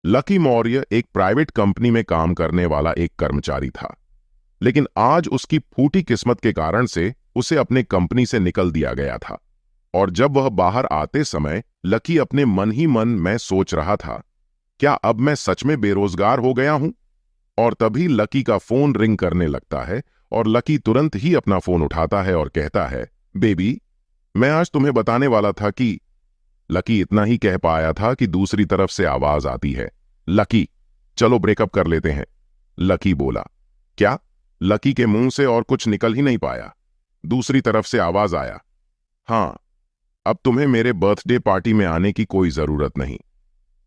Lucky Maurya एक private company में काम करने वाला एक कर्मचारी था, लेकिन आज उसकी फूटी किस्मत के कारण से उसे अपने कंपनी से निकल दिया गया था। और जब वह बाहर आते समय लकी अपने मन ही मन में सोच रहा था, क्या अब मैं सच में बेरोजगार हो गया हूं? और तभी लकी का फोन रिंग करने लगता है और लकी तुरंत ही अपना फोन उठाता है और कहता है, बेबी, मैं आज तुम्हें बताने वाला था कि। लकी इतना ही कह पाया था कि दूसरी तरफ से आवाज आती है, लकी, चलो ब्रेकअप कर लेते हैं। लकी बोला, क्या? लकी के मुंह से और कुछ निकल ही नहीं पाया। दूसरी तरफ से आवाज आया, हाँ, अब तुम्हें मेरे बर्थडे पार्टी में आने की कोई जरूरत नहीं।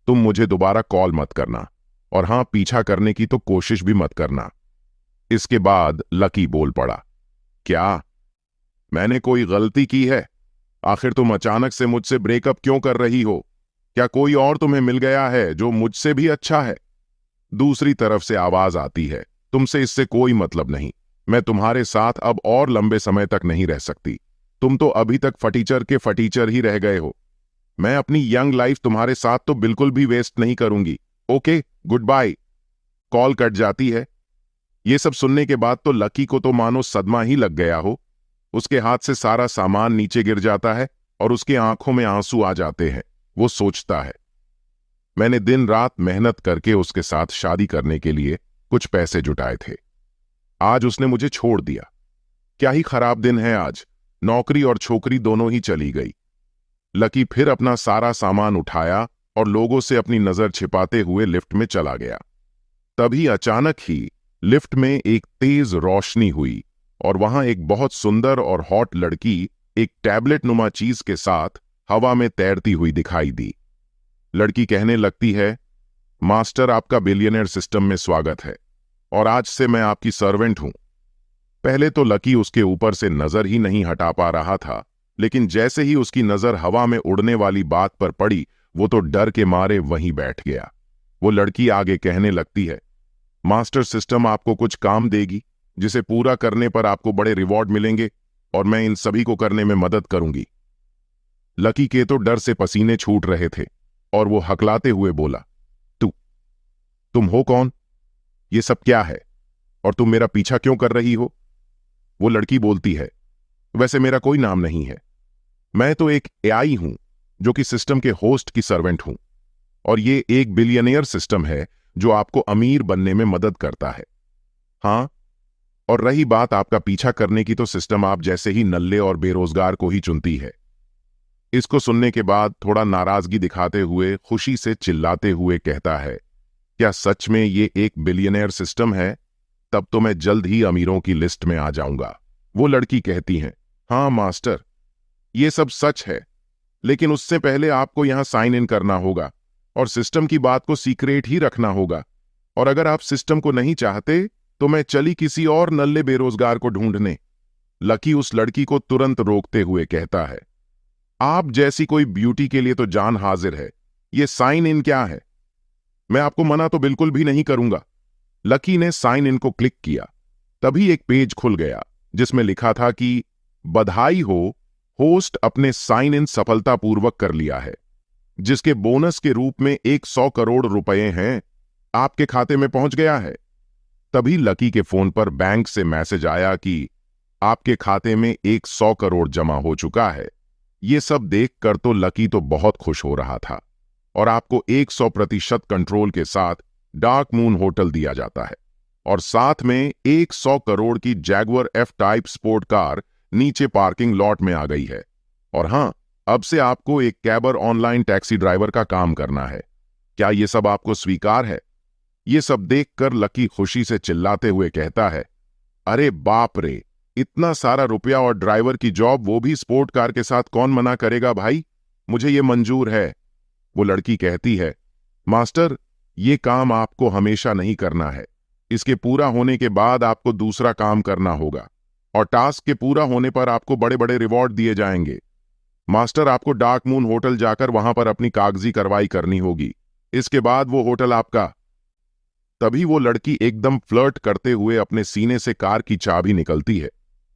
तुम मुझे दोबारा कॉल मत करना, और हां, पीछा करने की तो कोशिश भी मत करना। इसके बाद लकी बोल पड़ा, क्या मैंने कोई गलती की है? आखिर तुम अचानक से मुझसे ब्रेकअप क्यों कर रही हो? क्या कोई और तुम्हें मिल गया है जो मुझसे भी अच्छा है? दूसरी तरफ से आवाज आती है, तुमसे इससे कोई मतलब नहीं। मैं तुम्हारे साथ अब और लंबे समय तक नहीं रह सकती। तुम तो अभी तक फटीचर के फटीचर ही रह गए हो। मैं अपनी यंग लाइफ तुम्हारे साथ तो बिल्कुल भी वेस्ट नहीं करूंगी। Okay, good bye. Call cut जाती है। ये सब सुनने के बाद तो लकी को तो मानो सदमा ही लग गया हो। उसके हाथ से सारा सामान नीचे गिर जाता है और उसकी आंखों में आंसू आ जाते हैं। वो सोचता है, मैंने दिन रात मेहनत करके उसके साथ शादी करने के लिए कुछ पैसे जुटाए थे। आज उसने मुझे छोड़ दिया। क्या ही खराब दिन है आज। नौकरी और छोकरी दोनों ही चली गई। लकी फिर अपना सारा सामान उठाया और लोगों से अपनी नजर छिपाते हुए लिफ्ट में चला गया। तभी अचानक ही लिफ्ट में एक तेज रोशनी हुई और वहां एक बहुत सुंदर और हॉट लड़की एक टैबलेट नुमा चीज के साथ हवा में तैरती हुई दिखाई दी। लड़की कहने लगती है, मास्टर, आपका बिलियनर सिस्टम में स्वागत है और आज से मैं आपकी सर्वेंट हूं। पहले तो लकी उसके ऊपर से नजर ही नहीं हटा पा रहा था, लेकिन जैसे ही उसकी नजर हवा में उड़ने वाली बात पर पड़ी, वो तो डर के मारे वहीं बैठ गया। वो लड़की आगे कहने लगती है, मास्टर सिस्टम आपको कुछ काम देगी जिसे पूरा करने पर आपको बड़े रिवॉर्ड मिलेंगे और मैं इन सभी को करने में मदद करूंगी। लकी के तो डर से पसीने छूट रहे थे और वो हकलाते हुए बोला, तू तुम हो कौन? ये सब क्या है? और तुम मेरा पीछा क्यों कर रही हो? वो लड़की बोलती है, वैसे मेरा कोई नाम नहीं है। मैं तो एक एआई हूं जो कि सिस्टम के होस्ट की सर्वेंट हूं, और ये एक बिलियनियर सिस्टम है जो आपको अमीर बनने में मदद करता है। हाँ, और रही बात आपका पीछा करने की, तो सिस्टम आप जैसे ही नल्ले और बेरोजगार को ही चुनती है। इसको सुनने के बाद थोड़ा नाराजगी दिखाते हुए, खुशी से चिल्लाते हुए कहता है, क्या सच में ये एक बिलियनियर सिस्टम है? तब तो मैं जल्द ही अमीरों की लिस्ट में आ जाऊंगा। वो लड़की कहती है, हाँ मास्टर, ये सब सच है, लेकिन उससे पहले आपको यहां साइन इन करना होगा और सिस्टम की बात को सीक्रेट ही रखना होगा। और अगर आप सिस्टम को नहीं चाहते तो मैं चली किसी और नल्ले बेरोजगार को ढूंढने। लकी उस लड़की को तुरंत रोकते हुए कहता है, आप जैसी कोई ब्यूटी के लिए तो जान हाजिर है, ये साइन इन क्या है? मैं आपको मना तो बिल्कुल भी नहीं करूंगा। लकी ने साइन इन को क्लिक किया। तभी एक पेज खुल गया जिसमें लिखा था कि बधाई हो, होस्ट अपने साइन इन सफलतापूर्वक कर लिया है, जिसके बोनस के रूप में 100 करोड़ रुपए हैं, आपके खाते में पहुंच गया है। तभी लकी के फोन पर बैंक से मैसेज आया कि आपके खाते में 100 करोड़ जमा हो चुका है। ये सब देखकर तो लकी तो बहुत खुश हो रहा था, और आपको 100% कंट्रोल के साथ डार्क मून होटल दिया जाता है, और साथ में 100 करोड़ की Jaguar F type sport car नीचे पार्किंग लॉट में आ गई है। और हां, अब से आपको एक कैबर ऑनलाइन टैक्सी ड्राइवर का काम करना है। क्या ये सब आपको स्वीकार है? ये सब देखकर लकी खुशी से चिल्लाते हुए कहता है, अरे बाप रे, इतना सारा रुपया और ड्राइवर की जॉब, वो भी स्पोर्ट कार के साथ, कौन मना करेगा भाई? मुझे ये मंजूर है। वो लड़की कहती है, मास्टर, ये काम आपको हमेशा नहीं करना है। इसके पूरा होने के बाद आपको दूसरा काम करना होगा, और टास्क के पूरा होने पर आपको बड़े बड़े रिवॉर्ड दिए जाएंगे। मास्टर, आपको डार्क मून होटल जाकर वहां पर अपनी कागजी कार्रवाई करनी होगी। इसके बाद वो होटल आपका। तभी वो लड़की एकदम फ्लर्ट करते हुए अपने सीने से कार की चाबी निकलती है,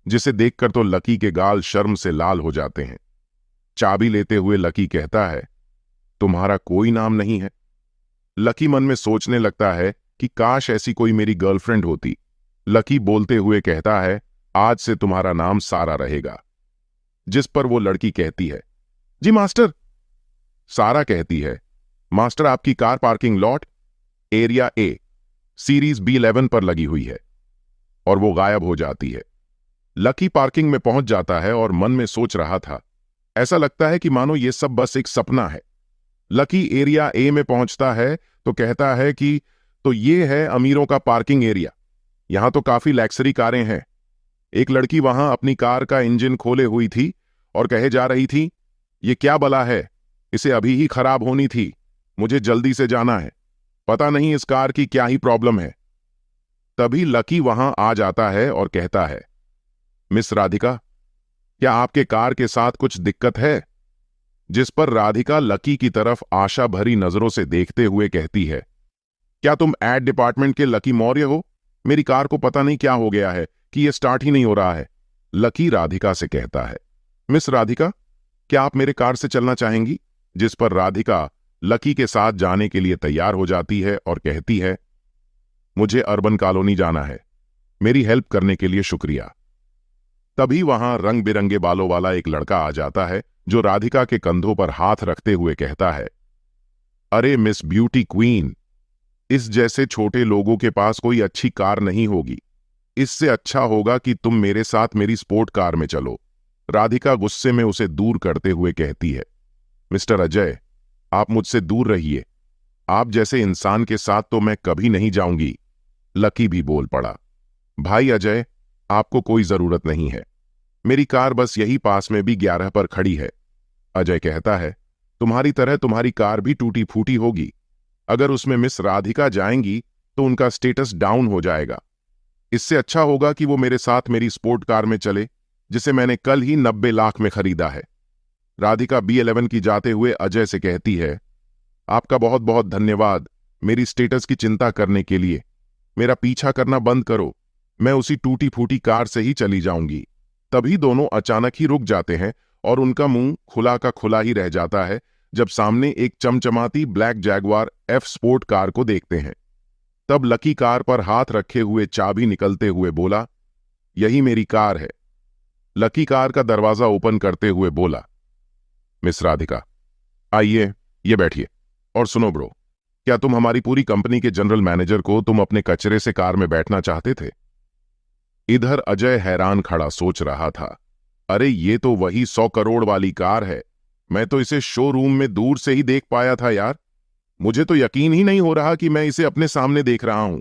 जिसे देखकर तो लकी के गाल शर्म से लाल हो जाते हैं। चाबी लेते हुए लकी कहता है, तुम्हारा कोई नाम नहीं है? लकी मन में सोचने लगता है कि काश ऐसी कोई मेरी गर्लफ्रेंड होती। लकी बोलते हुए कहता है, आज से तुम्हारा नाम सारा रहेगा। जिस पर वो लड़की कहती है, जी मास्टर। सारा कहती है, मास्टर आपकी car parking lot area A series B11 पर लगी हुई है। और वो गायब हो जाती है। लकी पार्किंग में पहुंच जाता है और मन में सोच रहा था, ऐसा लगता है कि मानो ये सब बस एक सपना है। लकी एरिया ए में पहुंचता है तो कहता है कि तो ये है अमीरों का पार्किंग एरिया, यहां तो काफी लग्जरी कारें हैं। एक लड़की वहां अपनी कार का इंजन खोले हुई थी और कहे जा रही थी, ये क्या बला है, इसे अभी ही खराब होनी थी, मुझे जल्दी से जाना है, पता नहीं इस कार की क्या ही प्रॉब्लम है। तभी लकी वहां आ जाता है और कहता है, मिस राधिका, क्या आपके कार के साथ कुछ दिक्कत है? जिस पर राधिका लकी की तरफ आशा भरी नजरों से देखते हुए कहती है, क्या तुम एड डिपार्टमेंट के लकी मौर्य हो? मेरी कार को पता नहीं क्या हो गया है कि यह स्टार्ट ही नहीं हो रहा है। लकी राधिका से कहता है, मिस राधिका, क्या आप मेरे कार से चलना चाहेंगी? जिस पर राधिका लकी के साथ जाने के लिए तैयार हो जाती है और कहती है, मुझे अर्बन कॉलोनी जाना है, मेरी हेल्प करने के लिए शुक्रिया। तभी वहां रंग बिरंगे बालों वाला एक लड़का आ जाता है जो राधिका के कंधों पर हाथ रखते हुए कहता है, अरे मिस ब्यूटी क्वीन, इस जैसे छोटे लोगों के पास कोई अच्छी कार नहीं होगी, इससे अच्छा होगा कि तुम मेरे साथ मेरी स्पोर्ट कार में चलो। राधिका गुस्से में उसे दूर करते हुए कहती है, मिस्टर अजय, आप मुझसे दूर रहिए, आप जैसे इंसान के साथ तो मैं कभी नहीं जाऊंगी। लकी भी बोल पड़ा, भाई अजय, आपको कोई जरूरत नहीं है, मेरी कार बस यही पास में B11 पर खड़ी है। अजय कहता है, तुम्हारी तरह तुम्हारी कार भी टूटी फूटी होगी, अगर उसमें मिस राधिका जाएंगी तो उनका स्टेटस डाउन हो जाएगा। इससे अच्छा होगा कि वो मेरे साथ मेरी स्पोर्ट कार में चले, जिसे मैंने कल ही 90 लाख में खरीदा है। राधिका B11 की जाते हुए अजय से कहती है, आपका बहुत बहुत धन्यवाद मेरी स्टेटस की चिंता करने के लिए, मेरा पीछा करना बंद करो, मैं उसी टूटी फूटी कार से ही चली जाऊंगी। तभी दोनों अचानक ही रुक जाते हैं और उनका मुंह खुला का खुला ही रह जाता है जब सामने एक चमचमाती black Jaguar F sport car को देखते हैं। तब लकी कार पर हाथ रखे हुए चाबी निकलते हुए बोला, यही मेरी कार है। लकी कार का दरवाजा ओपन करते हुए बोला, मिस राधिका, आइए, ये बैठिए। और सुनो ब्रो, क्या तुम हमारी पूरी कंपनी के जनरल मैनेजर को तुम अपने कचरे से कार में बैठना चाहते थे? इधर अजय हैरान खड़ा सोच रहा था, अरे ये तो वही 100 करोड़ वाली कार है, मैं तो इसे शोरूम में दूर से ही देख पाया था यार, मुझे तो यकीन ही नहीं हो रहा कि मैं इसे अपने सामने देख रहा हूं।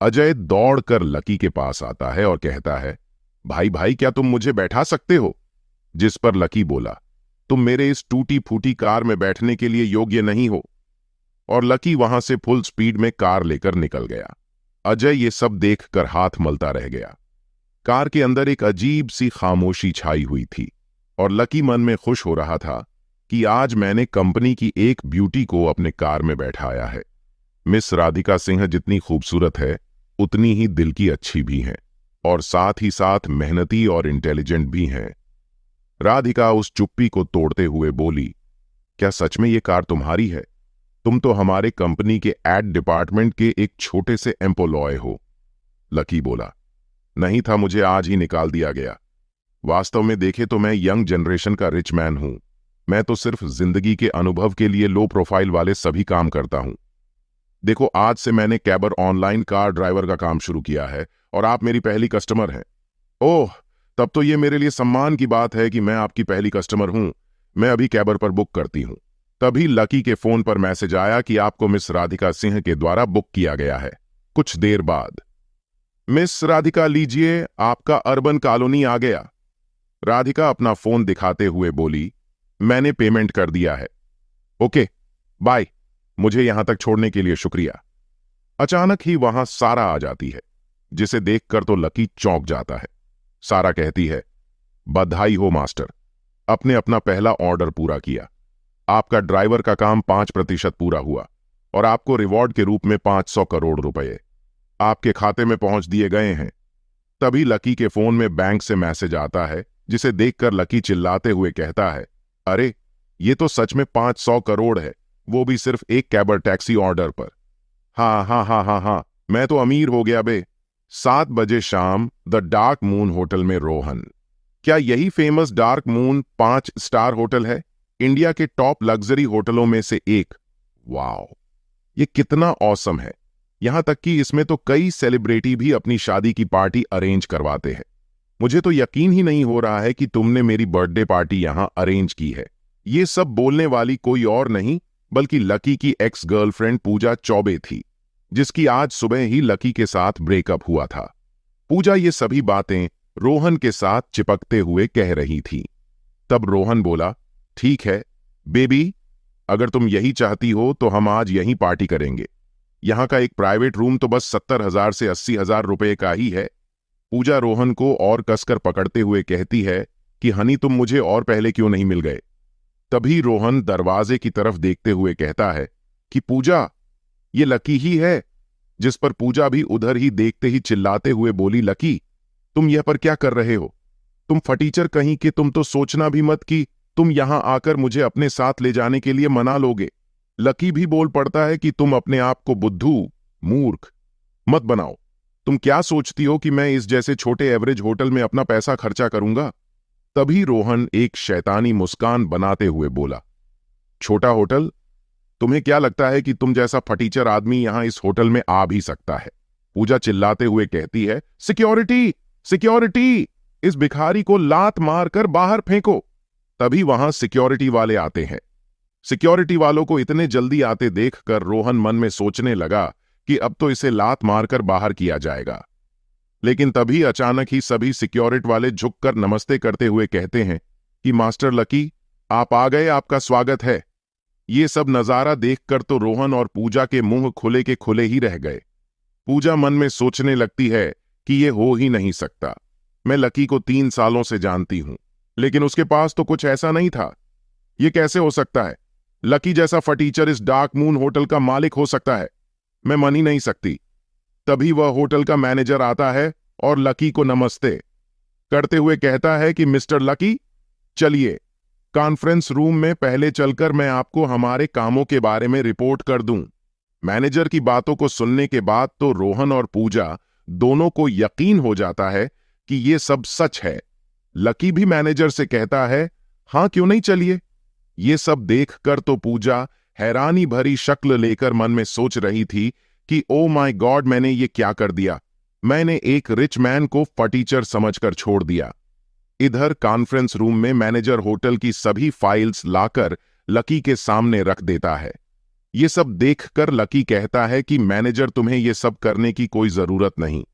अजय दौड़कर लकी के पास आता है और कहता है, भाई भाई, क्या तुम मुझे बैठा सकते हो? जिस पर लकी बोला, तुम मेरे इस टूटी फूटी कार में बैठने के लिए योग्य नहीं हो। और लकी वहां से फुल स्पीड में कार लेकर निकल गया। अजय ये सब देखकर हाथ मलता रह गया। कार के अंदर एक अजीब सी खामोशी छाई हुई थी और लकी मन में खुश हो रहा था कि आज मैंने कंपनी की एक ब्यूटी को अपने कार में बैठाया है। मिस राधिका सिंह जितनी खूबसूरत है उतनी ही दिल की अच्छी भी हैं और साथ ही साथ मेहनती और इंटेलिजेंट भी हैं। राधिका उस चुप्पी को तोड़ते हुए बोली, क्या सच में ये कार तुम्हारी है? तुम तो हमारे कंपनी के एड डिपार्टमेंट के एक छोटे से एम्प्लॉय हो। लकी बोला, नहीं था, मुझे आज ही निकाल दिया गया। वास्तव में देखे तो मैं यंग जनरेशन का रिच मैन हूं। मैं तो सिर्फ जिंदगी के अनुभव के लिए लो प्रोफाइल वाले सभी काम करता हूं। देखो, आज से मैंने कैबर ऑनलाइन कार ड्राइवर का काम शुरू किया है और आप मेरी पहली कस्टमर हैं। ओह, तब तो ये मेरे लिए सम्मान की बात है कि मैं आपकी पहली कस्टमर हूं। मैं अभी कैबर पर बुक करती हूं। तभी लकी के फोन पर मैसेज आया कि आपको मिस राधिका सिंह के द्वारा बुक किया गया है। कुछ देर बाद, मिस राधिका लीजिए, आपका अर्बन कॉलोनी आ गया। राधिका अपना फोन दिखाते हुए बोली, मैंने पेमेंट कर दिया है। ओके, बाय, मुझे यहां तक छोड़ने के लिए शुक्रिया। अचानक ही वहां सारा आ जाती है, जिसे देखकर तो लकी चौंक जाता है। सारा कहती है, बधाई हो मास्टर, आपने अपना पहला ऑर्डर पूरा किया। आपका ड्राइवर का काम 5% पूरा हुआ और आपको रिवॉर्ड के रूप में 500 करोड़ रुपए आपके खाते में पहुंच दिए गए हैं। तभी लकी के फोन में बैंक से मैसेज आता है, जिसे देखकर लकी चिल्लाते हुए कहता है, अरे ये तो सच में 500 करोड़ है। वो भी सिर्फ एक कैबर टैक्सी ऑर्डर पर। हाँ हाँ हाँ हाँ हाँ, मैं तो अमीर हो गया बे। 7 बजे शाम, द डार्क मून होटल में रोहन। क्या यही famous dark moon 5 star hotel है, इंडिया के टॉप लग्जरी होटलों में से एक? वाओ, ये कितना ऑसम है। यहां तक कि इसमें तो कई सेलिब्रिटी भी अपनी शादी की पार्टी अरेंज करवाते हैं। मुझे तो यकीन ही नहीं हो रहा है कि तुमने मेरी बर्थडे पार्टी यहां अरेंज की है। ये सब बोलने वाली कोई और नहीं बल्कि लकी की एक्स गर्लफ्रेंड पूजा चौबे थी, जिसकी आज सुबह ही लकी के साथ ब्रेकअप हुआ था। पूजा ये सभी बातें रोहन के साथ चिपकते हुए कह रही थी। तब रोहन बोला, ठीक है बेबी, अगर तुम यही चाहती हो तो हम आज यहीं पार्टी करेंगे। यहां का एक प्राइवेट रूम तो बस 70,000 से 80,000 रुपए का ही है। पूजा रोहन को और कसकर पकड़ते हुए कहती है कि हनी, तुम मुझे और पहले क्यों नहीं मिल गए? तभी रोहन दरवाजे की तरफ देखते हुए कहता है कि पूजा, ये लकी ही है। जिस पर पूजा भी उधर ही देखते ही चिल्लाते हुए बोली, लकी, तुम यह पर क्या कर रहे हो? तुम फटीचर कहीं के, तुम तो सोचना भी मत कि तुम यहां आकर मुझे अपने साथ ले जाने के लिए मना लोगे। लकी भी बोल पड़ता है कि तुम अपने आप को बुद्धू, मूर्ख मत बनाओ। तुम क्या सोचती हो कि मैं इस जैसे छोटे एवरेज होटल में अपना पैसा खर्चा करूंगा? तभी रोहन एक शैतानी मुस्कान बनाते हुए बोला, छोटा होटल? तुम्हें क्या लगता है कि तुम जैसा फटीचर आदमी यहां इस होटल में आ भी सकता है? पूजा चिल्लाते हुए कहती है, सिक्योरिटी, सिक्योरिटी, इस भिखारी को लात मारकर बाहर फेंको। तभी वहां सिक्योरिटी वाले आते हैं। सिक्योरिटी वालों को इतने जल्दी आते देखकर रोहन मन में सोचने लगा कि अब तो इसे लात मारकर बाहर किया जाएगा। लेकिन तभी अचानक ही सभी सिक्योरिटी वाले झुककर नमस्ते करते हुए कहते हैं कि मास्टर लकी, आप आ गए, आपका स्वागत है। ये सब नजारा देखकर तो रोहन और पूजा के मुंह खुले के खुले ही रह गए। पूजा मन में सोचने लगती है कि ये हो ही नहीं सकता। मैं लकी को 3 सालों से जानती हूं, लेकिन उसके पास तो कुछ ऐसा नहीं था। ये कैसे हो सकता है? लकी जैसा फटीचर इस डार्क मून होटल का मालिक हो सकता है? मैं मान ही नहीं सकती। तभी वह होटल का मैनेजर आता है और लकी को नमस्ते करते हुए कहता है कि मिस्टर लकी, चलिए कॉन्फ्रेंस रूम में पहले चलकर मैं आपको हमारे कामों के बारे में रिपोर्ट कर दूं। मैनेजर की बातों को सुनने के बाद तो रोहन और पूजा दोनों को यकीन हो जाता है कि ये सब सच है। लकी भी मैनेजर से कहता है, हां क्यों नहीं, चलिए। ये सब देखकर तो पूजा हैरानी भरी शक्ल लेकर मन में सोच रही थी कि ओ माय गॉड, मैंने ये क्या कर दिया? मैंने एक रिच मैन को फटीचर समझकर छोड़ दिया। इधर कॉन्फ्रेंस रूम में मैनेजर होटल की सभी फाइल्स लाकर लकी के सामने रख देता है। ये सब देखकर लकी कहता है कि मैनेजर, तुम्हें ये सब करने की कोई जरूरत नहीं।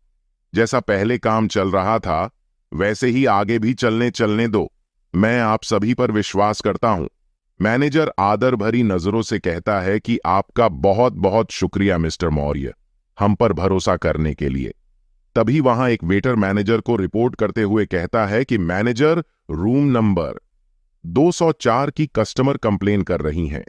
जैसा पहले काम चल रहा था वैसे ही आगे भी चलने दो। मैं आप सभी पर विश्वास करता हूं। मैनेजर आदर भरी नजरों से कहता है कि आपका बहुत बहुत शुक्रिया मिस्टर मौर्य, हम पर भरोसा करने के लिए। तभी वहां एक वेटर मैनेजर को रिपोर्ट करते हुए कहता है कि मैनेजर, रूम नंबर 204 की कस्टमर कंप्लेन कर रही हैं।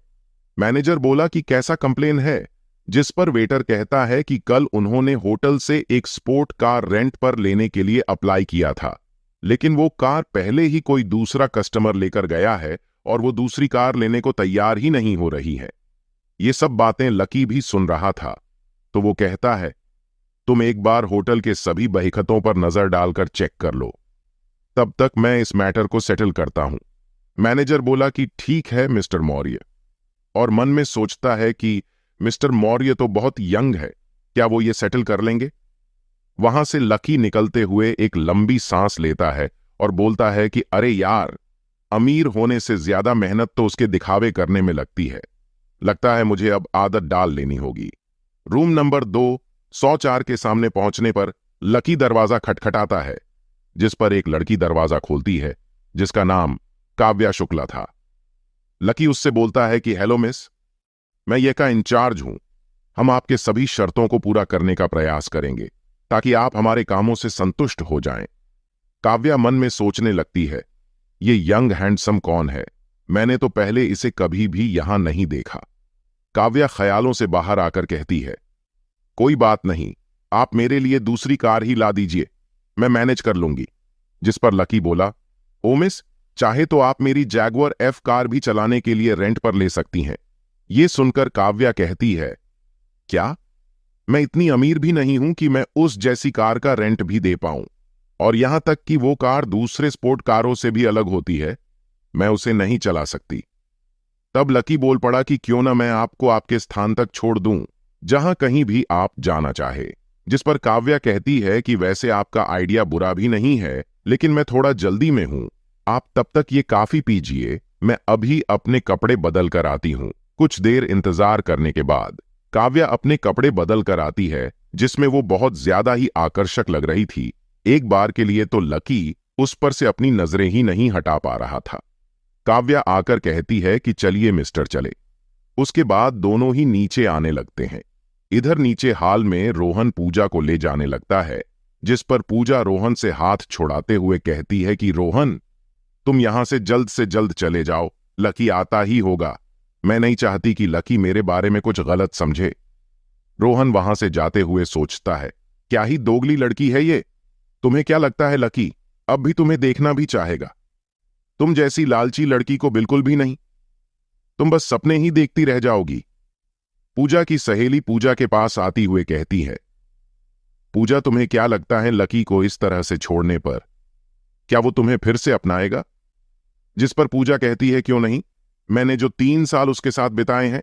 मैनेजर बोला कि कैसा कंप्लेन है? जिस पर वेटर कहता है कि कल उन्होंने होटल से एक स्पोर्ट कार रेंट पर लेने के लिए अप्लाई किया था, लेकिन वो कार पहले ही कोई दूसरा कस्टमर लेकर गया है और वो दूसरी कार लेने को तैयार ही नहीं हो रही है। ये सब बातें लकी भी सुन रहा था, तो वो कहता है, तुम एक बार होटल के सभी बहिखतों पर नजर डालकर चेक कर लो, तब तक मैं इस मैटर को सेटल करता हूं। मैनेजर बोला कि ठीक है मिस्टर मौर्य, और मन में सोचता है कि मिस्टर मौर्य तो बहुत यंग है, क्या वो ये सेटल कर लेंगे? वहां से लकी निकलते हुए एक लंबी सांस लेता है और बोलता है कि अरे यार, अमीर होने से ज्यादा मेहनत तो उसके दिखावे करने में लगती है। लगता है मुझे अब आदत डाल लेनी होगी। रूम नंबर 204 के सामने पहुंचने पर लकी दरवाजा खटखटाता है, जिस पर एक लड़की दरवाजा खोलती है जिसका नाम काव्या शुक्ला था। लकी उससे बोलता है कि हेलो मिस, मैं ये का इंचार्ज हूं। हम आपके सभी शर्तों को पूरा करने का प्रयास करेंगे ताकि आप हमारे कामों से संतुष्ट हो जाएं। काव्या मन में सोचने लगती है, ये यंग हैंडसम कौन है? मैंने तो पहले इसे कभी भी यहां नहीं देखा। काव्या ख्यालों से बाहर आकर कहती है, कोई बात नहीं, आप मेरे लिए दूसरी कार ही ला दीजिए, मैं मैनेज कर लूंगी। जिस पर लकी बोला, ओ मिस, चाहे तो आप मेरी जैगुआर एफ कार भी चलाने के लिए रेंट पर ले सकती हैं। ये सुनकर काव्या कहती है, क्या मैं इतनी अमीर भी नहीं हूं कि मैं उस जैसी कार का रेंट भी दे पाऊं, और यहां तक कि वो कार दूसरे स्पोर्ट कारों से भी अलग होती है, मैं उसे नहीं चला सकती। तब लकी बोल पड़ा कि क्यों ना मैं आपको आपके स्थान तक छोड़ दूं, जहां कहीं भी आप जाना चाहे। जिस पर काव्या कहती है कि वैसे आपका आइडिया बुरा भी नहीं है, लेकिन मैं थोड़ा जल्दी में हूं, आप तब तक ये काफी पीजिए, मैं अभी अपने कपड़े बदल कर आती हूं। कुछ देर इंतजार करने के बाद काव्या अपने कपड़े बदल कर आती है, जिसमें वो बहुत ज्यादा ही आकर्षक लग रही थी। एक बार के लिए तो लकी उस पर से अपनी नजरें ही नहीं हटा पा रहा था। काव्या आकर कहती है कि चलिए मिस्टर चले। उसके बाद दोनों ही नीचे आने लगते हैं। इधर नीचे हाल में रोहन पूजा को ले जाने लगता है, जिस पर पूजा रोहन से हाथ छुड़ाते हुए कहती है कि रोहन, तुम यहां से जल्द चले जाओ, लकी आता ही होगा। मैं नहीं चाहती कि लकी मेरे बारे में कुछ गलत समझे। रोहन वहां से जाते हुए सोचता है, क्या ही दोगली लड़की है ये। तुम्हें क्या लगता है लकी अब भी तुम्हें देखना भी चाहेगा? तुम जैसी लालची लड़की को बिल्कुल भी नहीं। तुम बस सपने ही देखती रह जाओगी। पूजा की सहेली पूजा के पास आती हुए कहती है, पूजा तुम्हें क्या लगता है लकी को इस तरह से छोड़ने पर क्या वो तुम्हें फिर से अपनाएगा? जिस पर पूजा कहती है, क्यों नहीं, मैंने जो 3 साल उसके साथ बिताए हैं,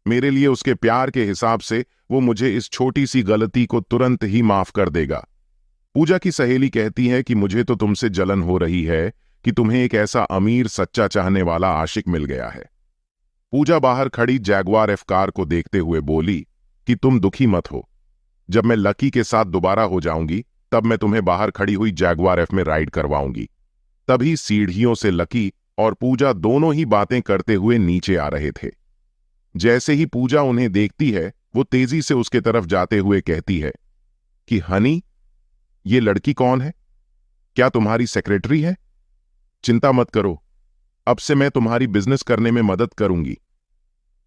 मेरे लिए उसके प्यार के हिसाब से वो मुझे इस छोटी सी गलती को तुरंत ही माफ कर देगा। पूजा की सहेली कहती है कि मुझे तो तुमसे जलन हो रही है कि तुम्हें एक ऐसा अमीर सच्चा चाहने वाला आशिक मिल गया है। पूजा बाहर खड़ी जैगवार एफ कार को देखते हुए बोली कि तुम दुखी मत हो, जब मैं लकी के साथ दोबारा हो जाऊंगी तब मैं तुम्हें बाहर खड़ी हुई जैगवार एफ में राइड करवाऊंगी। तभी सीढ़ियों से लकी और पूजा दोनों ही बातें करते हुए नीचे आ रहे थे। जैसे ही पूजा उन्हें देखती है, वो तेजी से उसके तरफ जाते हुए कहती है कि हनी, ये लड़की कौन है? क्या तुम्हारी सेक्रेटरी है? चिंता मत करो, अब से मैं तुम्हारी बिजनेस करने में मदद करूंगी।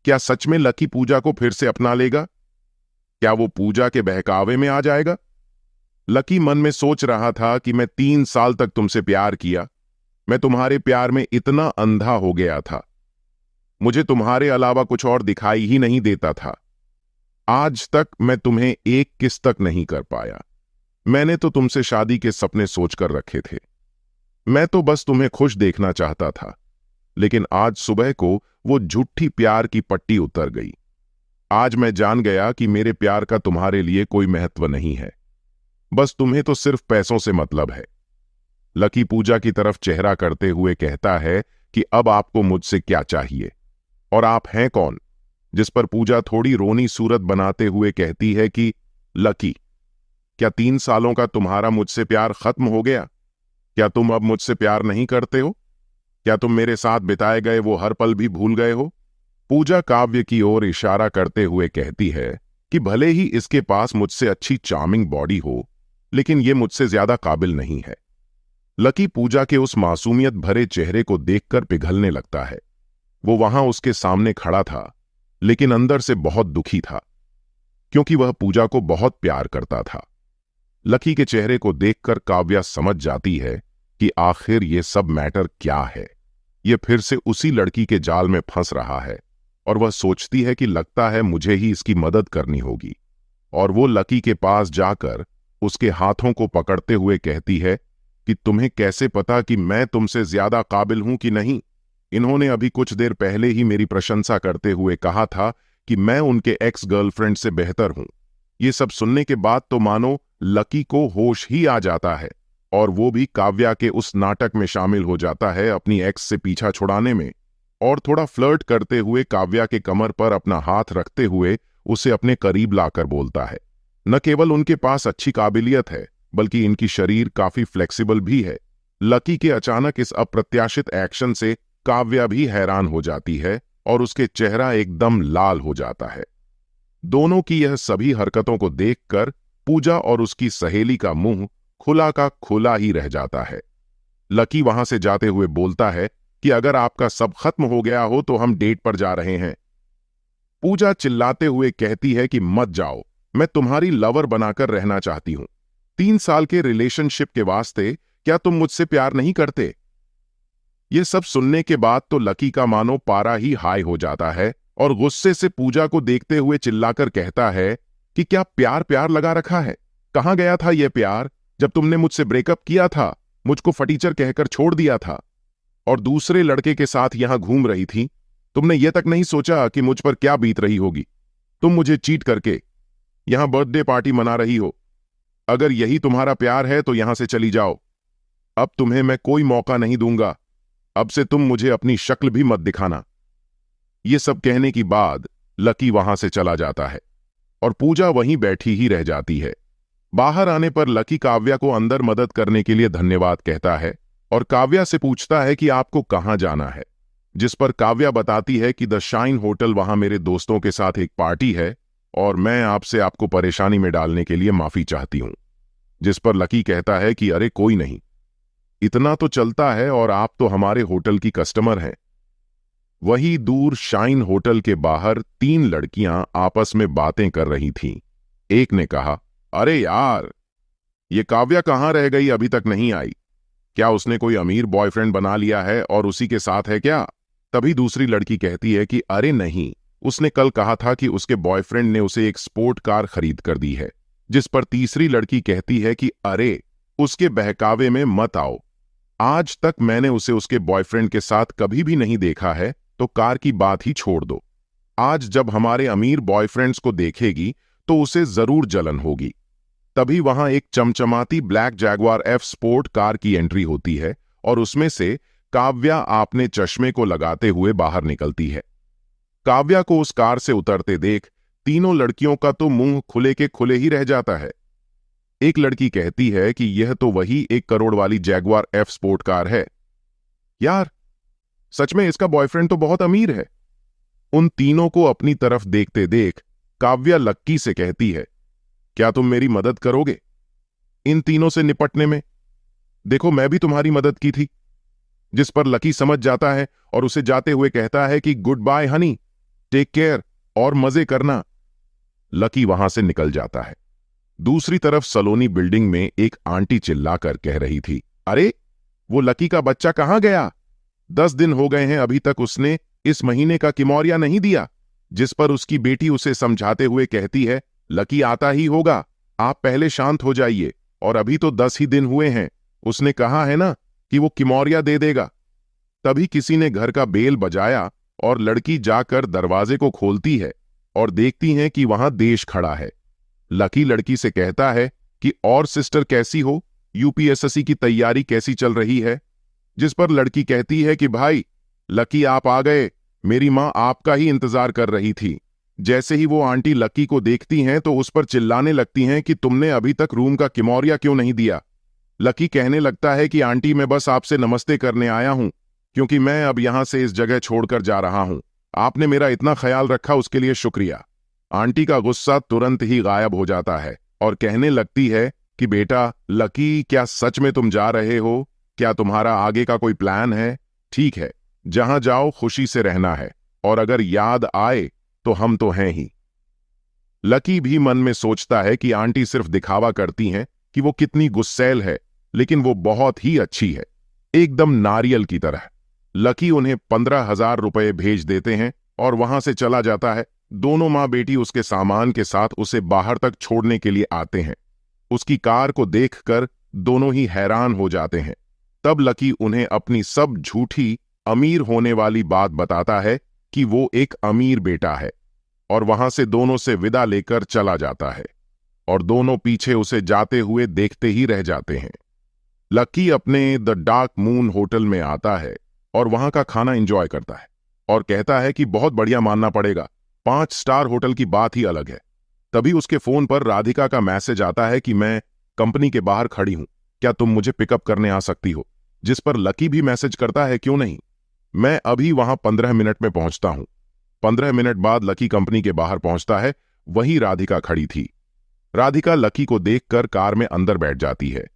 क्या सच में लकी पूजा को फिर से अपना लेगा? क्या वो पूजा के बहकावे में आ जाएगा? लकी मन में सोच रहा था कि मैं 3 साल तक तुमसे प्यार किया, मैं तुम्हारे प्यार में इतना अंधा हो गया था, मुझे तुम्हारे अलावा कुछ और दिखाई ही नहीं देता था। आज तक मैं तुम्हें एक किस तक नहीं कर पाया। मैंने तो तुमसे शादी के सपने सोचकर रखे थे। मैं तो बस तुम्हें खुश देखना चाहता था, लेकिन आज सुबह को वो झूठी प्यार की पट्टी उतर गई। आज मैं जान गया कि मेरे प्यार का तुम्हारे लिए कोई महत्व नहीं है, बस तुम्हें तो सिर्फ पैसों से मतलब है। लकी पूजा की तरफ चेहरा करते हुए कहता है कि अब आपको मुझसे क्या चाहिए और आप हैं कौन? जिस पर पूजा थोड़ी रोनी सूरत बनाते हुए कहती है कि लकी, क्या 3 सालों का तुम्हारा मुझसे प्यार खत्म हो गया? क्या तुम अब मुझसे प्यार नहीं करते हो? क्या तुम मेरे साथ बिताए गए वो हर पल भी भूल गए हो? पूजा काव्य की ओर इशारा करते हुए कहती है कि भले ही इसके पास मुझसे अच्छी चार्मिंग बॉडी हो, लेकिन ये मुझसे ज्यादा काबिल नहीं है। लकी पूजा के उस मासूमियत भरे चेहरे को देखकर पिघलने लगता है। वो वहां उसके सामने खड़ा था, लेकिन अंदर से बहुत दुखी था, क्योंकि वह पूजा को बहुत प्यार करता था। लकी के चेहरे को देखकर काव्या समझ जाती है कि आखिर ये सब मैटर क्या है। ये फिर से उसी लड़की के जाल में फंस रहा है, और वह सोचती है कि लगता है मुझे ही इसकी मदद करनी होगी। और वो लकी के पास जाकर उसके हाथों को पकड़ते हुए कहती है कि तुम्हें कैसे पता कि मैं तुमसे ज्यादा काबिल हूं कि नहीं? इन्होंने अभी कुछ देर पहले ही मेरी प्रशंसा करते हुए कहा था कि मैं उनके एक्स गर्लफ्रेंड से बेहतर हूं। ये सब सुनने के बाद तो मानो लकी को होश ही आ जाता है, और वो भी काव्या के उस नाटक में शामिल हो जाता है अपनी एक्स से पीछा छुड़ाने में, और थोड़ा फ्लर्ट करते हुए काव्या के कमर पर अपना हाथ रखते हुए उसे अपने करीब लाकर बोलता है, न केवल उनके पास अच्छी काबिलियत है, बल्कि इनकी शरीर काफी फ्लेक्सिबल भी है। लकी के अचानक इस अप्रत्याशित एक्शन से काव्या भी हैरान हो जाती है और उसके चेहरा एकदम लाल हो जाता है। दोनों की यह सभी हरकतों को देखकर पूजा और उसकी सहेली का मुंह खुला का खुला ही रह जाता है। लकी वहां से जाते हुए बोलता है कि अगर आपका सब खत्म हो गया हो तो हम डेट पर जा रहे हैं। पूजा चिल्लाते हुए कहती है कि मत जाओ, मैं तुम्हारी लवर बनाकर रहना चाहती हूं। 3 साल के रिलेशनशिप के वास्ते क्या तुम मुझसे प्यार नहीं करते? ये सब सुनने के बाद तो लकी का मानो पारा ही हाई हो जाता है और गुस्से से पूजा को देखते हुए चिल्लाकर कहता है कि क्या प्यार प्यार लगा रखा है? कहां गया था यह प्यार जब तुमने मुझसे ब्रेकअप किया था, मुझको फटीचर कहकर छोड़ दिया था और दूसरे लड़के के साथ यहां घूम रही थी? तुमने यह तक नहीं सोचा कि मुझ पर क्या बीत रही होगी? तुम मुझे चीट करके यहां बर्थडे पार्टी मना रही हो। अगर यही तुम्हारा प्यार है तो यहां से चली जाओ। अब तुम्हें मैं कोई मौका नहीं दूंगा। अब से तुम मुझे अपनी शक्ल भी मत दिखाना। ये सब कहने की बाद लकी वहां से चला जाता है और पूजा वहीं बैठी ही रह जाती है। बाहर आने पर लकी काव्या को अंदर मदद करने के लिए धन्यवाद कहता है और काव्या से पूछता है कि आपको कहां जाना है, जिस पर काव्या बताती है कि द शाइन होटल, वहां मेरे दोस्तों के साथ एक पार्टी है और मैं आपसे आपको परेशानी में डालने के लिए माफी चाहती हूं। जिस पर लकी कहता है कि अरे कोई नहीं, इतना तो चलता है और आप तो हमारे होटल की कस्टमर हैं। वहीं दूर शाइन होटल के बाहर 3 लड़कियां आपस में बातें कर रही थीं। एक ने कहा, अरे यार, ये काव्या कहां रह गई, अभी तक नहीं आई? क्या उसने कोई अमीर बॉयफ्रेंड बना लिया है और उसी के साथ है क्या? तभी दूसरी लड़की कहती है कि अरे नहीं, उसने कल कहा था कि उसके बॉयफ्रेंड ने उसे एक स्पोर्ट कार खरीद कर दी है। जिस पर तीसरी लड़की कहती है कि अरे, उसके बहकावे में मत आओ, आज तक मैंने उसे उसके बॉयफ्रेंड के साथ कभी भी नहीं देखा है, तो कार की बात ही छोड़ दो। आज जब हमारे अमीर बॉयफ्रेंड्स को देखेगी तो उसे जरूर जलन होगी। तभी वहां एक चमचमाती black Jaguar F sport car की एंट्री होती है और उसमें से काव्या आपने चश्मे को लगाते हुए बाहर निकलती है। काव्या को उस कार से उतरते देख तीनों लड़कियों का तो मुंह खुले के खुले ही रह जाता है। एक लड़की कहती है कि यह तो वही 1 करोड़ वाली जैगवार एफ स्पोर्ट कार है। यार, सच में इसका बॉयफ्रेंड तो बहुत अमीर है। उन तीनों को अपनी तरफ देखते देख काव्या लक्की से कहती है, क्या तुम मेरी मदद करोगे इन तीनों से निपटने में? देखो, मैं भी तुम्हारी मदद की थी। जिस पर लकी समझ जाता है और उसे जाते हुए कहता है कि good bye honey, take care और मजे करना। लकी वहां से निकल जाता है। दूसरी तरफ सलोनी बिल्डिंग में एक आंटी चिल्लाकर कह रही थी, अरे, वो लकी का बच्चा कहां गया? 10 दिन हो गए हैं, अभी तक उसने इस महीने का किमौरिया नहीं दिया। जिस पर उसकी बेटी उसे समझाते हुए कहती है, लकी आता ही होगा, आप पहले शांत हो जाइए, और अभी तो 10 ही दिन हुए हैं। उसने कहा है ना कि वो किमौरिया दे देगा। तभी किसी ने घर का बेल बजाया और लड़की जाकर दरवाजे को खोलती है और देखती है कि वहां देश खड़ा है। लकी लड़की से कहता है कि और सिस्टर कैसी हो, यूपीएसएससी की तैयारी कैसी चल रही है? जिस पर लड़की कहती है कि भाई लकी, आप आ गए, मेरी मां आपका ही इंतजार कर रही थी। जैसे ही वो आंटी लकी को देखती हैं तो उस पर चिल्लाने लगती हैं कि तुमने अभी तक रूम का किमौरिया क्यों नहीं दिया? लकी कहने लगता है कि आंटी, मैं बस आपसे नमस्ते करने आया हूं, क्योंकि मैं अब यहां से इस जगह छोड़कर जा रहा हूं। आपने मेरा इतना ख्याल रखा, उसके लिए शुक्रिया। आंटी का गुस्सा तुरंत ही गायब हो जाता है और कहने लगती है कि बेटा लकी, क्या सच में तुम जा रहे हो? क्या तुम्हारा आगे का कोई प्लान है? ठीक है, जहां जाओ खुशी से रहना है, और अगर याद आए तो हम तो हैं ही। लकी भी मन में सोचता है कि आंटी सिर्फ दिखावा करती हैं कि वो कितनी गुस्सैल है, लेकिन वो बहुत ही अच्छी है, एकदम नारियल की तरह। लकी उन्हें 15,000 रुपए भेज देते हैं और वहां से चला जाता है। दोनों मां बेटी उसके सामान के साथ उसे बाहर तक छोड़ने के लिए आते हैं। उसकी कार को देखकर दोनों ही हैरान हो जाते हैं। तब लकी उन्हें अपनी सब झूठी अमीर होने वाली बात बताता है कि वो एक अमीर बेटा है, और वहां से दोनों से विदा लेकर चला जाता है और दोनों पीछे उसे जाते हुए देखते ही रह जाते हैं। लकी अपने द डार्क मून होटल में आता है और वहां का खाना एंजॉय करता है और कहता है कि बहुत बढ़िया मानना पड़ेगा, 5 स्टार होटल की बात ही अलग है। तभी उसके फोन पर राधिका का मैसेज आता है कि मैं कंपनी के बाहर खड़ी हूं, क्या तुम मुझे पिकअप करने आ सकती हो? जिस पर लकी भी मैसेज करता है, क्यों नहीं, मैं अभी वहां 15 मिनट में पहुंचता हूं। 15 मिनट बाद लकी कंपनी के बाहर पहुंचता है। वहीं राधिका खड़ी थी। राधिका लकी को देखकर कार में अंदर बैठ जाती है।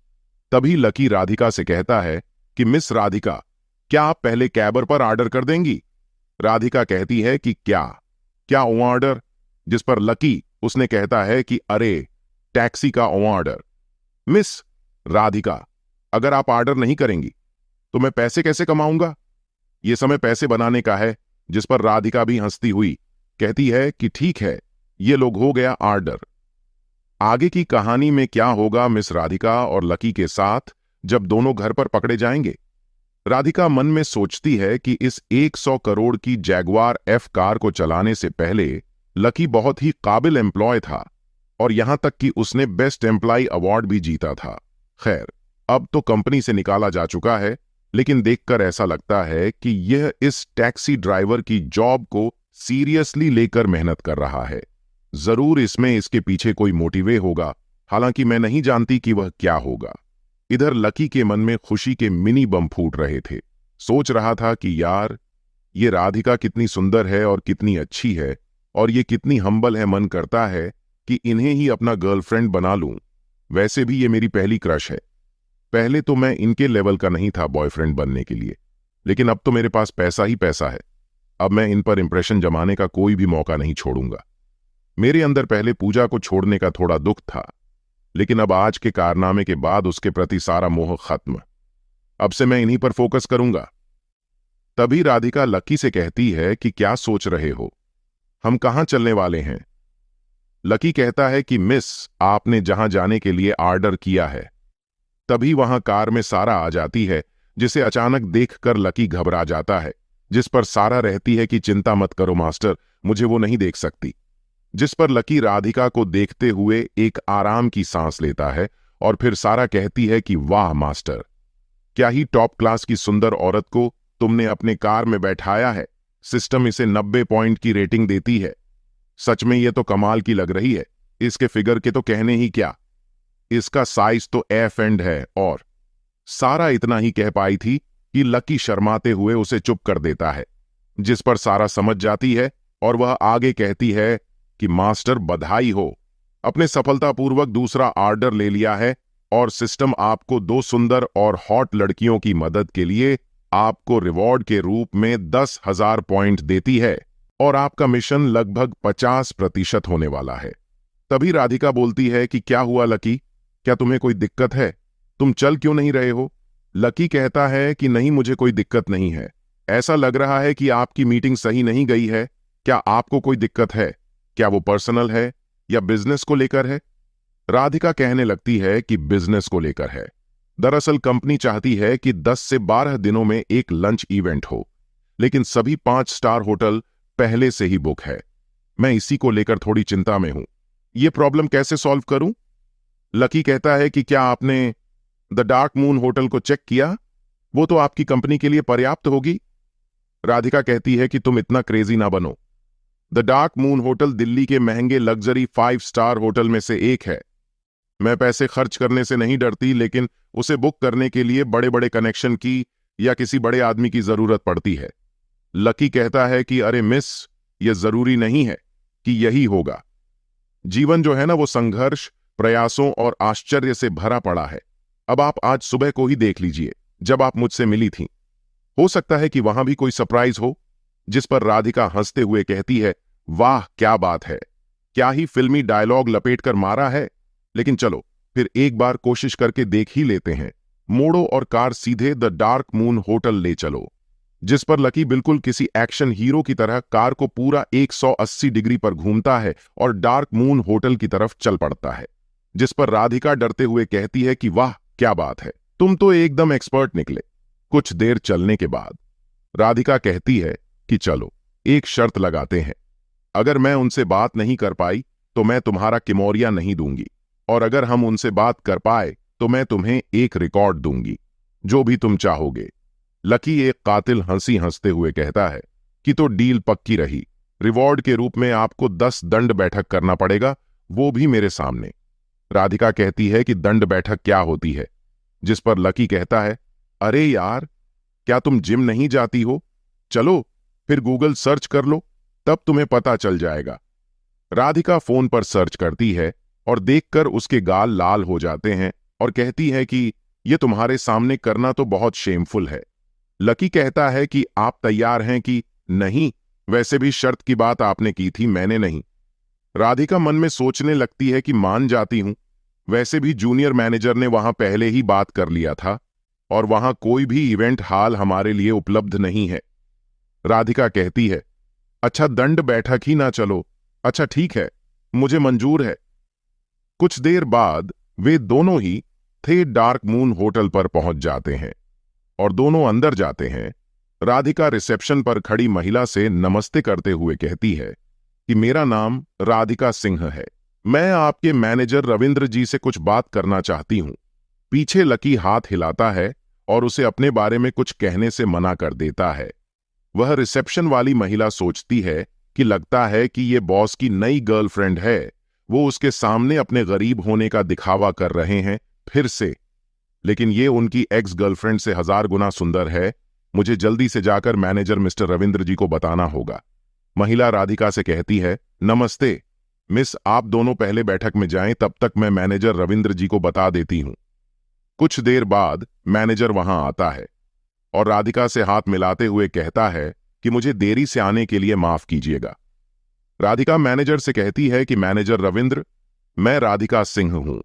तभी लकी राधिका से कहता है कि मिस राधिका, क्या आप पहले कैबर पर ऑर्डर कर देंगी? राधिका कहती है कि क्या ऑर्डर? जिस पर लकी उसने कहता है कि अरे, टैक्सी का ऑर्डर। मिस राधिका, अगर आप ऑर्डर नहीं करेंगी तो मैं पैसे कैसे कमाऊंगा? ये समय पैसे बनाने का है। जिस पर राधिका भी हंसती हुई कहती है कि ठीक है, ये लोग हो गया ऑर्डर। आगे की कहानी में क्या होगा मिस राधिका और लकी के साथ जब दोनों घर पर पकड़े जाएंगे? राधिका मन में सोचती है कि इस 100 करोड़ की जैगुआर एफ कार को चलाने से पहले लकी बहुत ही काबिल एम्प्लॉय था और यहां तक कि उसने बेस्ट एम्प्लॉय अवार्ड भी जीता था। खैर, अब तो कंपनी से निकाला जा चुका है, लेकिन देखकर ऐसा लगता है कि यह इस टैक्सी ड्राइवर की जॉब को सीरियसली लेकर मेहनत कर रहा है। जरूर इसमें इसके पीछे कोई मोटिवे होगा, हालांकि मैं नहीं जानती कि वह क्या होगा। इधर लकी के मन में खुशी के मिनी बम फूट रहे थे। सोच रहा था कि यार, ये राधिका कितनी सुंदर है और कितनी अच्छी है, और ये कितनी हम्बल है। मन करता है कि इन्हें ही अपना गर्लफ्रेंड बना लूं। वैसे भी ये मेरी पहली क्रश है। पहले तो मैं इनके लेवल का नहीं था बॉयफ्रेंड बनने के लिए, लेकिन अब तो मेरे पास पैसा ही पैसा है। अब मैं इन पर इंप्रेशन जमाने का कोई भी मौका नहीं छोड़ूंगा। मेरे अंदर पहले पूजा को छोड़ने का थोड़ा दुख था, लेकिन अब आज के कारनामे के बाद उसके प्रति सारा मोह खत्म। अब से मैं इन्हीं पर फोकस करूंगा। तभी राधिका लकी से कहती है कि क्या सोच रहे हो, हम कहां चलने वाले हैं? लकी कहता है कि मिस, आपने जहां जाने के लिए ऑर्डर किया है। तभी वहां कार में सारा आ जाती है, जिसे अचानक देखकर लकी घबरा जाता है, जिस पर सारा रहती है कि चिंता मत करो मास्टर, मुझे वो नहीं देख सकती। जिस पर लकी राधिका को देखते हुए एक आराम की सांस लेता है और फिर सारा कहती है कि वाह मास्टर, क्या ही टॉप क्लास की सुंदर औरत को तुमने अपने कार में बैठाया है। सिस्टम इसे 90 पॉइंट की रेटिंग देती है। सच में ये तो कमाल की लग रही है। इसके फिगर के तो कहने ही क्या, इसका साइज तो एफ एंड है। और सारा इतना ही कह पाई थी कि लकी शर्माते हुए उसे चुप कर देता है, जिस पर सारा समझ जाती है और वह आगे कहती है कि मास्टर बधाई हो, अपने सफलतापूर्वक दूसरा ऑर्डर ले लिया है और सिस्टम आपको 2 सुंदर और हॉट लड़कियों की मदद के लिए आपको रिवॉर्ड के रूप में 10,000 पॉइंट देती है और आपका मिशन लगभग 50% होने वाला है। तभी राधिका बोलती है कि क्या हुआ लकी, क्या तुम्हें कोई दिक्कत है? तुम चल क्यों नहीं रहे हो? लकी कहता है कि नहीं, मुझे कोई दिक्कत नहीं है। ऐसा लग रहा है कि आपकी मीटिंग सही नहीं गई है। क्या आपको कोई दिक्कत है? क्या वो पर्सनल है या बिजनेस को लेकर है? राधिका कहने लगती है कि बिजनेस को लेकर है। दरअसल कंपनी चाहती है कि 10 से 12 दिनों में एक लंच इवेंट हो, लेकिन सभी 5 स्टार होटल पहले से ही बुक है। मैं इसी को लेकर थोड़ी चिंता में हूं। ये प्रॉब्लम कैसे सॉल्व करूं? लकी कहता है कि क्या आपने द डार्क मून होटल को चेक किया? वो तो आपकी कंपनी के लिए पर्याप्त होगी। राधिका कहती है कि तुम इतना क्रेजी ना बनो। The dark moon hotel Delhi के महंगे लग्जरी 5 स्टार होटल में से एक है। मैं पैसे खर्च करने से नहीं डरती, लेकिन उसे बुक करने के लिए बड़े बड़े कनेक्शन की या किसी बड़े आदमी की जरूरत पड़ती है। लकी कहता है कि अरे मिस, यह जरूरी नहीं है कि यही होगा। जीवन जो है ना, वो संघर्ष, प्रयासों और आश्चर्य से भरा पड़ा है। अब आप आज सुबह को ही देख लीजिए, जब आप मुझसे मिली थीं। हो सकता है कि वहां भी कोई सरप्राइज हो। जिस पर राधिका हंसते हुए कहती है, वाह क्या बात है, क्या ही फिल्मी डायलॉग लपेटकर मारा है। लेकिन चलो फिर एक बार कोशिश करके देख ही लेते हैं। मोड़ो और कार सीधे द डार्क मून होटल ले चलो। जिस पर लकी बिल्कुल किसी एक्शन हीरो की तरह कार को पूरा 180 डिग्री पर घूमता है और डार्क मून होटल की तरफ चल पड़ता है। जिस पर राधिका डरते हुए कहती है कि वाह क्या बात है, तुम तो एकदम एक्सपर्ट निकले। कुछ देर चलने के बाद राधिका कहती है कि चलो एक शर्त लगाते हैं। अगर मैं उनसे बात नहीं कर पाई तो मैं तुम्हारा किमोरिया नहीं दूंगी, और अगर हम उनसे बात कर पाए तो मैं तुम्हें एक रिकॉर्ड दूंगी, जो भी तुम चाहोगे। लकी एक कातिल हंसी हंसते हुए कहता है कि तो डील पक्की रही। रिवॉर्ड के रूप में आपको 10 दंड बैठक करना पड़ेगा, वो भी मेरे सामने। राधिका कहती है कि दंड बैठक क्या होती है? जिस पर लकी कहता है, अरे यार, क्या तुम जिम नहीं जाती हो? चलो फिर गूगल सर्च कर लो, तब तुम्हें पता चल जाएगा। राधिका फोन पर सर्च करती है और देखकर उसके गाल लाल हो जाते हैं और कहती है कि यह तुम्हारे सामने करना तो बहुत शेमफुल है। लकी कहता है कि आप तैयार हैं कि नहीं? वैसे भी शर्त की बात आपने की थी, मैंने नहीं। राधिका मन में सोचने लगती है कि मान जाती हूं, वैसे भी जूनियर मैनेजर ने वहां पहले ही बात कर लिया था और वहां कोई भी इवेंट हाल हमारे लिए उपलब्ध नहीं है। राधिका कहती है, अच्छा दंड बैठक ही ना चलो। अच्छा ठीक है, मुझे मंजूर है। कुछ देर बाद वे दोनों ही थे डार्क मून होटल पर पहुंच जाते हैं और दोनों अंदर जाते हैं। राधिका रिसेप्शन पर खड़ी महिला से नमस्ते करते हुए कहती है कि मेरा नाम राधिका सिंह है, मैं आपके मैनेजर रविंद्र जी से कुछ बात करना चाहती हूं। पीछे लकी हाथ हिलाता है और उसे अपने बारे में कुछ कहने से मना कर देता है। वह रिसेप्शन वाली महिला सोचती है कि लगता है कि ये बॉस की नई गर्लफ्रेंड है, वो उसके सामने अपने गरीब होने का दिखावा कर रहे हैं फिर से। लेकिन ये उनकी एक्स गर्लफ्रेंड से 1000 गुना सुंदर है। मुझे जल्दी से जाकर मैनेजर मिस्टर रविंद्र जी को बताना होगा। महिला राधिका से कहती है, नमस्ते मिस, आप दोनों पहले बैठक में जाएं, तब तक मैं मैनेजर रविंद्र जी को बता देती हूं। कुछ देर बाद मैनेजर वहां आता है और राधिका से हाथ मिलाते हुए कहता है कि मुझे देरी से आने के लिए माफ कीजिएगा। राधिका मैनेजर से कहती है कि मैनेजर रविंद्र, मैं राधिका सिंह हूं।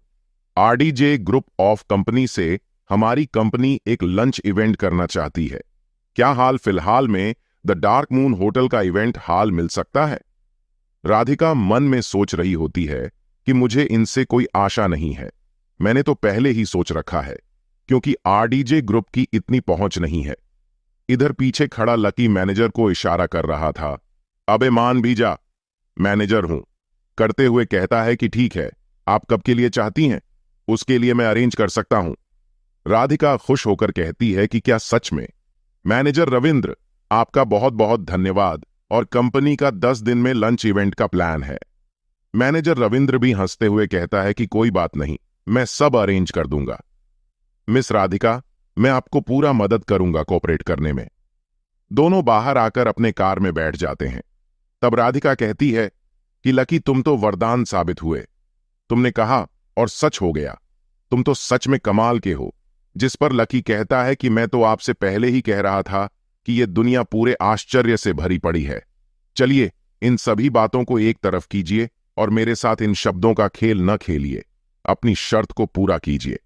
आरडीजे ग्रुप ऑफ कंपनी से हमारी कंपनी एक लंच इवेंट करना चाहती है। क्या हाल फिलहाल में द डार्क मून होटल का इवेंट हाल मिल सकता है? राधिका मन में सोच रही होती है कि मुझे इनसे कोई आशा नहीं है, मैंने तो पहले ही सोच रखा है, क्योंकि आरडीजे ग्रुप की इतनी पहुंच नहीं है। इधर पीछे खड़ा लकी मैनेजर को इशारा कर रहा था। अबे मान भी जा, मैनेजर हूं करते हुए कहता है कि ठीक है, आप कब के लिए चाहती हैं, उसके लिए मैं अरेंज कर सकता हूं। राधिका खुश होकर कहती है कि क्या सच में? मैनेजर रविंद्र, आपका बहुत बहुत धन्यवाद, और कंपनी का 10 दिन में लंच इवेंट का प्लान है। मैनेजर रविंद्र भी हंसते हुए कहता है कि कोई बात नहीं, मैं सब अरेंज कर दूंगा। मिस राधिका, मैं आपको पूरा मदद करूंगा कोऑपरेट करने में। दोनों बाहर आकर अपने कार में बैठ जाते हैं। तब राधिका कहती है कि लकी, तुम तो वरदान साबित हुए, तुमने कहा और सच हो गया, तुम तो सच में कमाल के हो। जिस पर लकी कहता है कि मैं तो आपसे पहले ही कह रहा था कि यह दुनिया पूरे आश्चर्य से भरी पड़ी है। चलिए इन सभी बातों को एक तरफ कीजिए और मेरे साथ इन शब्दों का खेल न खेलिए, अपनी शर्त को पूरा कीजिए।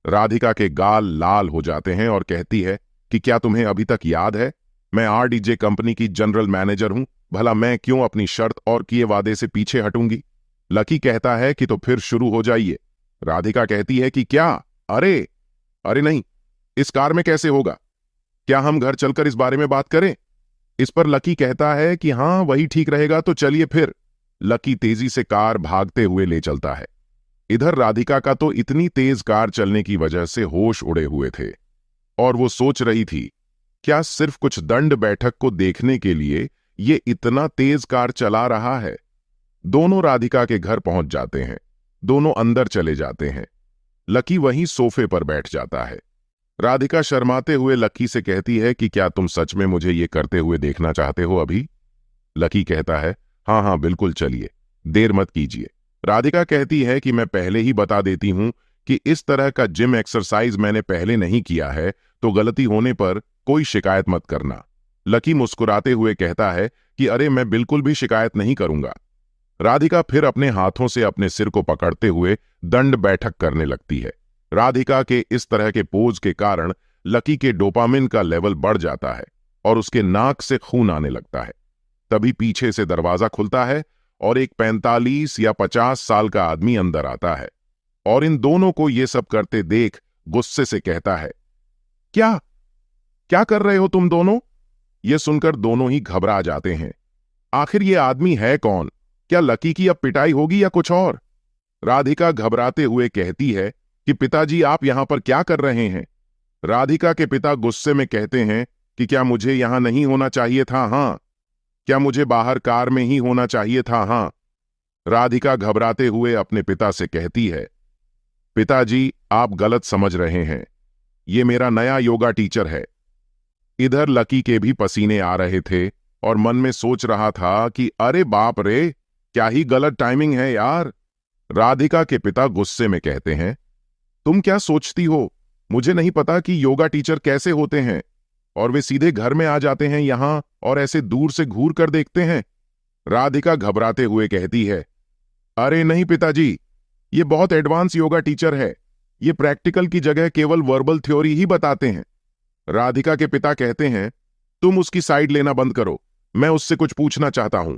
राधिका के गाल लाल हो जाते हैं और कहती है कि क्या तुम्हें अभी तक याद है, मैं आरडीजे कंपनी की जनरल मैनेजर हूं, भला मैं क्यों अपनी शर्त और किए वादे से पीछे हटूंगी? लकी कहता है कि तो फिर शुरू हो जाइए। राधिका कहती है कि क्या? अरे अरे नहीं, इस कार में कैसे होगा? क्या हम घर चलकर इस बारे में बात करें? इस पर लकी कहता है कि हां वही ठीक रहेगा, तो चलिए फिर। लकी तेजी से कार भागते हुए ले चलता है। इधर राधिका का तो इतनी तेज कार चलने की वजह से होश उड़े हुए थे और वो सोच रही थी, क्या सिर्फ कुछ दंड बैठक को देखने के लिए ये इतना तेज कार चला रहा है? दोनों राधिका के घर पहुंच जाते हैं। दोनों अंदर चले जाते हैं। लकी वहीं सोफे पर बैठ जाता है। राधिका शर्माते हुए लकी से कहती है कि क्या तुम सच में मुझे ये करते हुए देखना चाहते हो अभी? लकी कहता है, हाँ हाँ बिल्कुल, चलिए, देर मत कीजिए। राधिका कहती है कि मैं पहले ही बता देती हूं कि इस तरह का जिम एक्सरसाइज मैंने पहले नहीं किया है, तो गलती होने पर कोई शिकायत मत करना। लकी मुस्कुराते हुए कहता है कि अरे मैं बिल्कुल भी शिकायत नहीं करूंगा। राधिका फिर अपने हाथों से अपने सिर को पकड़ते हुए दंड बैठक करने लगती है। राधिका के इस तरह के पोज के कारण लकी के डोपामिन का लेवल बढ़ जाता है और उसके नाक से खून आने लगता है। तभी पीछे से दरवाजा खुलता है और एक 45 या 50 साल का आदमी अंदर आता है और इन दोनों को ये सब करते देख गुस्से से कहता है, क्या क्या कर रहे हो तुम दोनों? ये सुनकर दोनों ही घबरा जाते हैं। आखिर ये आदमी है कौन? क्या लकी की अब पिटाई होगी या कुछ और? राधिका घबराते हुए कहती है कि पिताजी, आप यहां पर क्या कर रहे हैं? राधिका के पिता गुस्से में कहते हैं कि क्या मुझे यहां नहीं होना चाहिए था? हां। क्या मुझे बाहर कार में ही होना चाहिए था? हां। राधिका घबराते हुए अपने पिता से कहती है, पिताजी आप गलत समझ रहे हैं, ये मेरा नया योगा टीचर है। इधर लकी के भी पसीने आ रहे थे और मन में सोच रहा था कि अरे बाप रे, क्या ही गलत टाइमिंग है यार। राधिका के पिता गुस्से में कहते हैं, तुम क्या सोचती हो, मुझे नहीं पता कि योगा टीचर कैसे होते हैं, और वे सीधे घर में आ जाते हैं यहां और ऐसे दूर से घूर कर देखते हैं। राधिका घबराते हुए कहती है, अरे नहीं पिताजी, ये बहुत एडवांस योगा टीचर है, ये प्रैक्टिकल की जगह केवल वर्बल थ्योरी ही बताते हैं। राधिका के पिता कहते हैं, तुम उसकी साइड लेना बंद करो, मैं उससे कुछ पूछना चाहता हूं।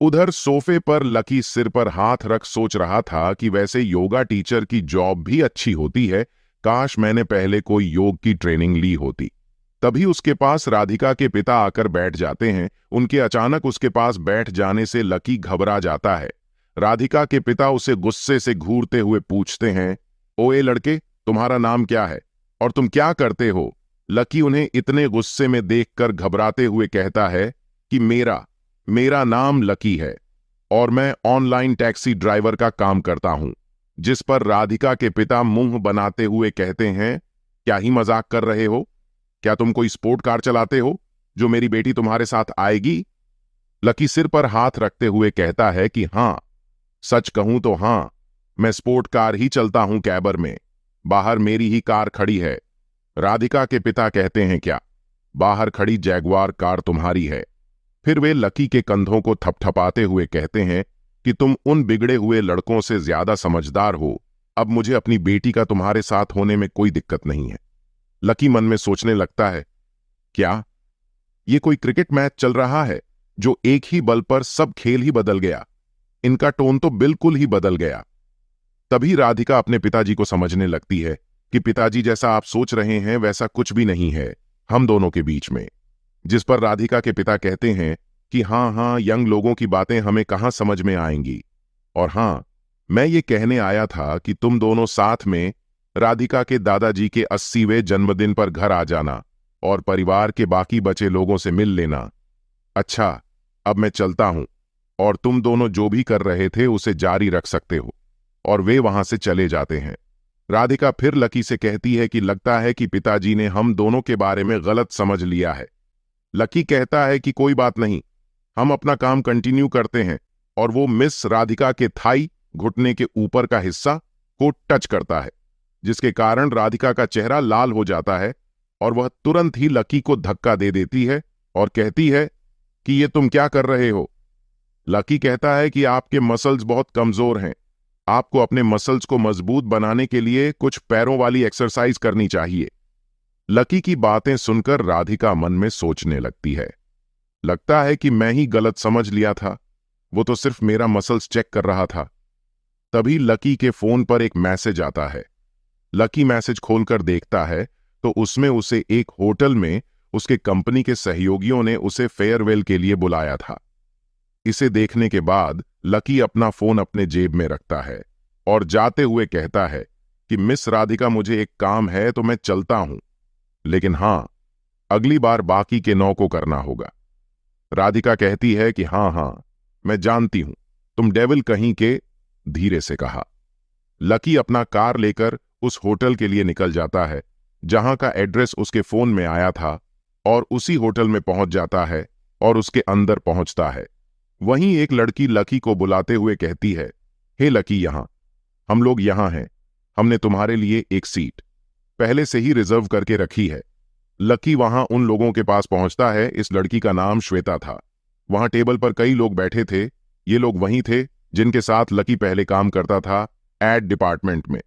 उधर सोफे पर लकी सिर पर हाथ रख सोच रहा था कि वैसे योगा टीचर की जॉब भी अच्छी होती है, काश मैंने पहले कोई योग की ट्रेनिंग ली होती। तभी उसके पास राधिका के पिता आकर बैठ जाते हैं। उनके अचानक उसके पास बैठ जाने से लकी घबरा जाता है। राधिका के पिता उसे गुस्से से घूरते हुए पूछते हैं, ओए लड़के, तुम्हारा नाम क्या है और तुम क्या करते हो? लकी उन्हें इतने गुस्से में देखकर घबराते हुए कहता है कि मेरा मेरा नाम लकी है और मैं ऑनलाइन टैक्सी ड्राइवर का काम करता हूं। जिस पर राधिका के पिता मुंह बनाते हुए कहते हैं, क्या ही मजाक कर रहे हो? क्या तुम कोई स्पोर्ट कार चलाते हो जो मेरी बेटी तुम्हारे साथ आएगी? लकी सिर पर हाथ रखते हुए कहता है कि हां, सच कहूं तो हां, मैं स्पोर्ट कार ही चलता हूं कैबर में। बाहर मेरी ही कार खड़ी है। राधिका के पिता कहते हैं, क्या बाहर खड़ी जैगवार कार तुम्हारी है? फिर वे लकी के कंधों को थपथपाते हुए कहते हैं कि तुम उन बिगड़े हुए लड़कों से ज्यादा समझदार हो। अब मुझे अपनी बेटी का तुम्हारे साथ होने में कोई दिक्कत नहीं है। लकी मन में सोचने लगता है, क्या ये कोई क्रिकेट मैच चल रहा है जो एक ही बल पर सब खेल ही बदल गया? इनका टोन तो बिल्कुल ही बदल गया। तभी राधिका अपने पिताजी को समझने लगती है कि पिताजी, जैसा आप सोच रहे हैं वैसा कुछ भी नहीं है हम दोनों के बीच में। जिस पर राधिका के पिता कहते हैं कि हाँ हाँ, यंग लोगों की बातें हमें कहां समझ में आएंगी। और हाँ, मैं ये कहने आया था कि तुम दोनों साथ में राधिका के दादाजी के 80वें जन्मदिन पर घर आ जाना और परिवार के बाकी बचे लोगों से मिल लेना। अच्छा, अब मैं चलता हूं और तुम दोनों जो भी कर रहे थे उसे जारी रख सकते हो। और वे वहां से चले जाते हैं। राधिका फिर लकी से कहती है कि लगता है कि पिताजी ने हम दोनों के बारे में गलत समझ लिया है। लकी कहता है कि कोई बात नहीं, हम अपना काम कंटिन्यू करते हैं। और वो मिस राधिका के थाई, घुटने के ऊपर का हिस्सा को टच करता है, जिसके कारण राधिका का चेहरा लाल हो जाता है और वह तुरंत ही लकी को धक्का दे देती है और कहती है कि ये तुम क्या कर रहे हो? लकी कहता है कि आपके मसल्स बहुत कमजोर हैं, आपको अपने मसल्स को मजबूत बनाने के लिए कुछ पैरों वाली एक्सरसाइज करनी चाहिए। लकी की बातें सुनकर राधिका मन में सोचने लगती है, लगता है कि मैं ही गलत समझ लिया था, वो तो सिर्फ मेरा मसल्स चेक कर रहा था। तभी लकी के फोन पर एक मैसेज आता है। लकी मैसेज खोलकर देखता है तो उसमें उसे एक होटल में उसके कंपनी के सहयोगियों ने उसे फेयरवेल के लिए बुलाया था। इसे देखने के बाद लकी अपना फोन अपने जेब में रखता है और जाते हुए कहता है कि मिस राधिका, मुझे एक काम है तो मैं चलता हूं, लेकिन हां, अगली बार बाकी के 9 को करना होगा। राधिका कहती है कि हां हां, मैं जानती हूं, तुम डेविल कहीं के, धीरे से कहा। लकी अपना कार लेकर उस होटल के लिए निकल जाता है जहां का एड्रेस उसके फोन में आया था और उसी होटल में पहुंच जाता है और उसके अंदर पहुंचता है। वहीं एक लड़की लकी को बुलाते हुए कहती है, हे लकी, यहां हम लोग यहां हैं, हमने तुम्हारे लिए एक सीट पहले से ही रिजर्व करके रखी है। लकी वहां उन लोगों के पास पहुंचता है। इस लड़की का नाम श्वेता था। वहां टेबल पर कई लोग बैठे थे। ये लोग वही थे जिनके साथ लकी पहले काम करता था, एड डिपार्टमेंट में।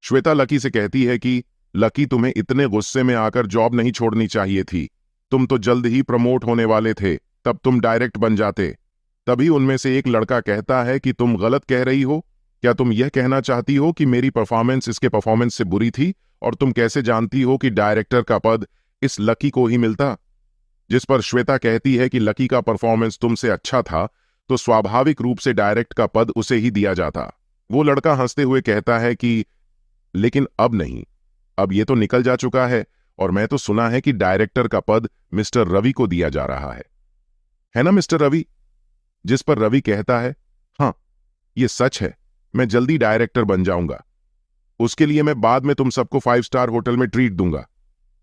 श्वेता लकी से कहती है कि लकी, तुम्हें इतने गुस्से में आकर जॉब नहीं छोड़नी चाहिए थी, तुम तो जल्द ही प्रमोट होने वाले थे, तब तुम डायरेक्ट बन जाते। तभी उनमें से एक लड़का कहता है कि तुम गलत कह रही हो, क्या तुम यह कहना चाहती हो कि मेरी परफॉर्मेंस इसके परफॉर्मेंस से बुरी थी? और तुम कैसे जानती हो कि डायरेक्टर का पद इस लकी को ही मिलता? जिस पर श्वेता कहती है कि लकी का परफॉर्मेंस तुमसे अच्छा था तो स्वाभाविक रूप से डायरेक्ट का पद उसे ही दिया जाता। वो लड़का हंसते हुए कहता है कि लेकिन अब नहीं, अब ये तो निकल जा चुका है और मैं तो सुना है कि डायरेक्टर का पद मिस्टर रवि को दिया जा रहा है ना मिस्टर रवि? जिस पर रवि कहता है, हां, ये सच है, मैं जल्दी डायरेक्टर बन जाऊंगा, उसके लिए मैं बाद में तुम सबको 5 स्टार होटल में ट्रीट दूंगा।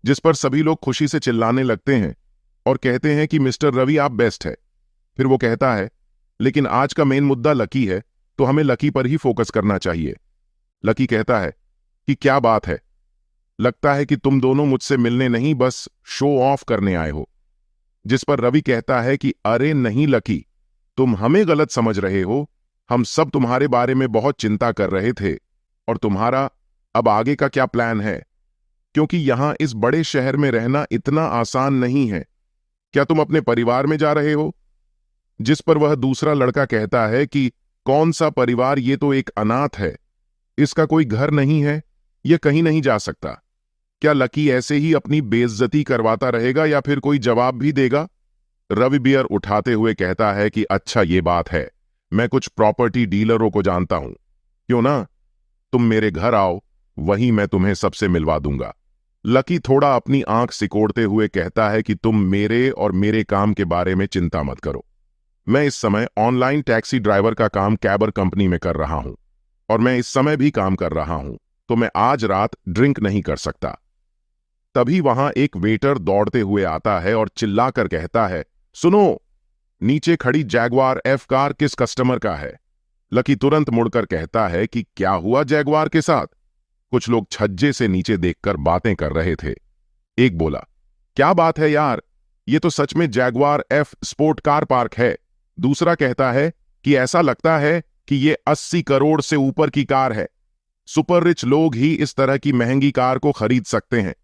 जिस पर सभी लोग खुशी से चिल्लाने लगते हैं और कहते हैं कि मिस्टर रवि, आप बेस्ट है। फिर वो कहता है, लेकिन आज का मेन मुद्दा लकी है, तो हमें लकी पर ही फोकस करना चाहिए। लकी कहता है कि क्या बात है, लगता है कि तुम दोनों मुझसे मिलने नहीं, बस शो ऑफ करने आए हो। जिस पर रवि कहता है कि अरे नहीं लकी, तुम हमें गलत समझ रहे हो, हम सब तुम्हारे बारे में बहुत चिंता कर रहे थे। और तुम्हारा अब आगे का क्या प्लान है? क्योंकि यहां इस बड़े शहर में रहना इतना आसान नहीं है। क्या तुम अपने परिवार में जा रहे हो? जिस पर वह दूसरा लड़का कहता है कि कौन सा परिवार, ये तो एक अनाथ है, इसका कोई घर नहीं है, यह कहीं नहीं जा सकता। क्या लकी ऐसे ही अपनी बेइज्जती करवाता रहेगा या फिर कोई जवाब भी देगा? रवि बियर उठाते हुए कहता है कि अच्छा ये बात है, मैं कुछ प्रॉपर्टी डीलरों को जानता हूं, क्यों ना तुम मेरे घर आओ, वहीं मैं तुम्हें सबसे मिलवा दूंगा। लकी थोड़ा अपनी आंख सिकोड़ते हुए कहता है कि तुम मेरे और मेरे काम के बारे में चिंता मत करो। मैं इस समय ऑनलाइन टैक्सी ड्राइवर का काम कैबर कंपनी में कर रहा हूं और मैं इस समय भी काम कर रहा हूं, तो मैं आज रात ड्रिंक नहीं कर सकता। तभी वहां एक वेटर दौड़ते हुए आता है और चिल्लाकर कहता है, सुनो, नीचे खड़ी जैगवार एफ कार किस कस्टमर का है? लकी तुरंत मुड़कर कहता है कि क्या हुआ जैगवार के साथ? कुछ लोग छज्जे से नीचे देखकर बातें कर रहे थे। एक बोला, क्या बात है यार, ये तो सच में Jaguar F sport car park है। दूसरा कहता है कि ऐसा लगता है कि ये 80 करोड़ से ऊपर की कार है, सुपर रिच लोग ही इस तरह की महंगी कार को खरीद सकते हैं।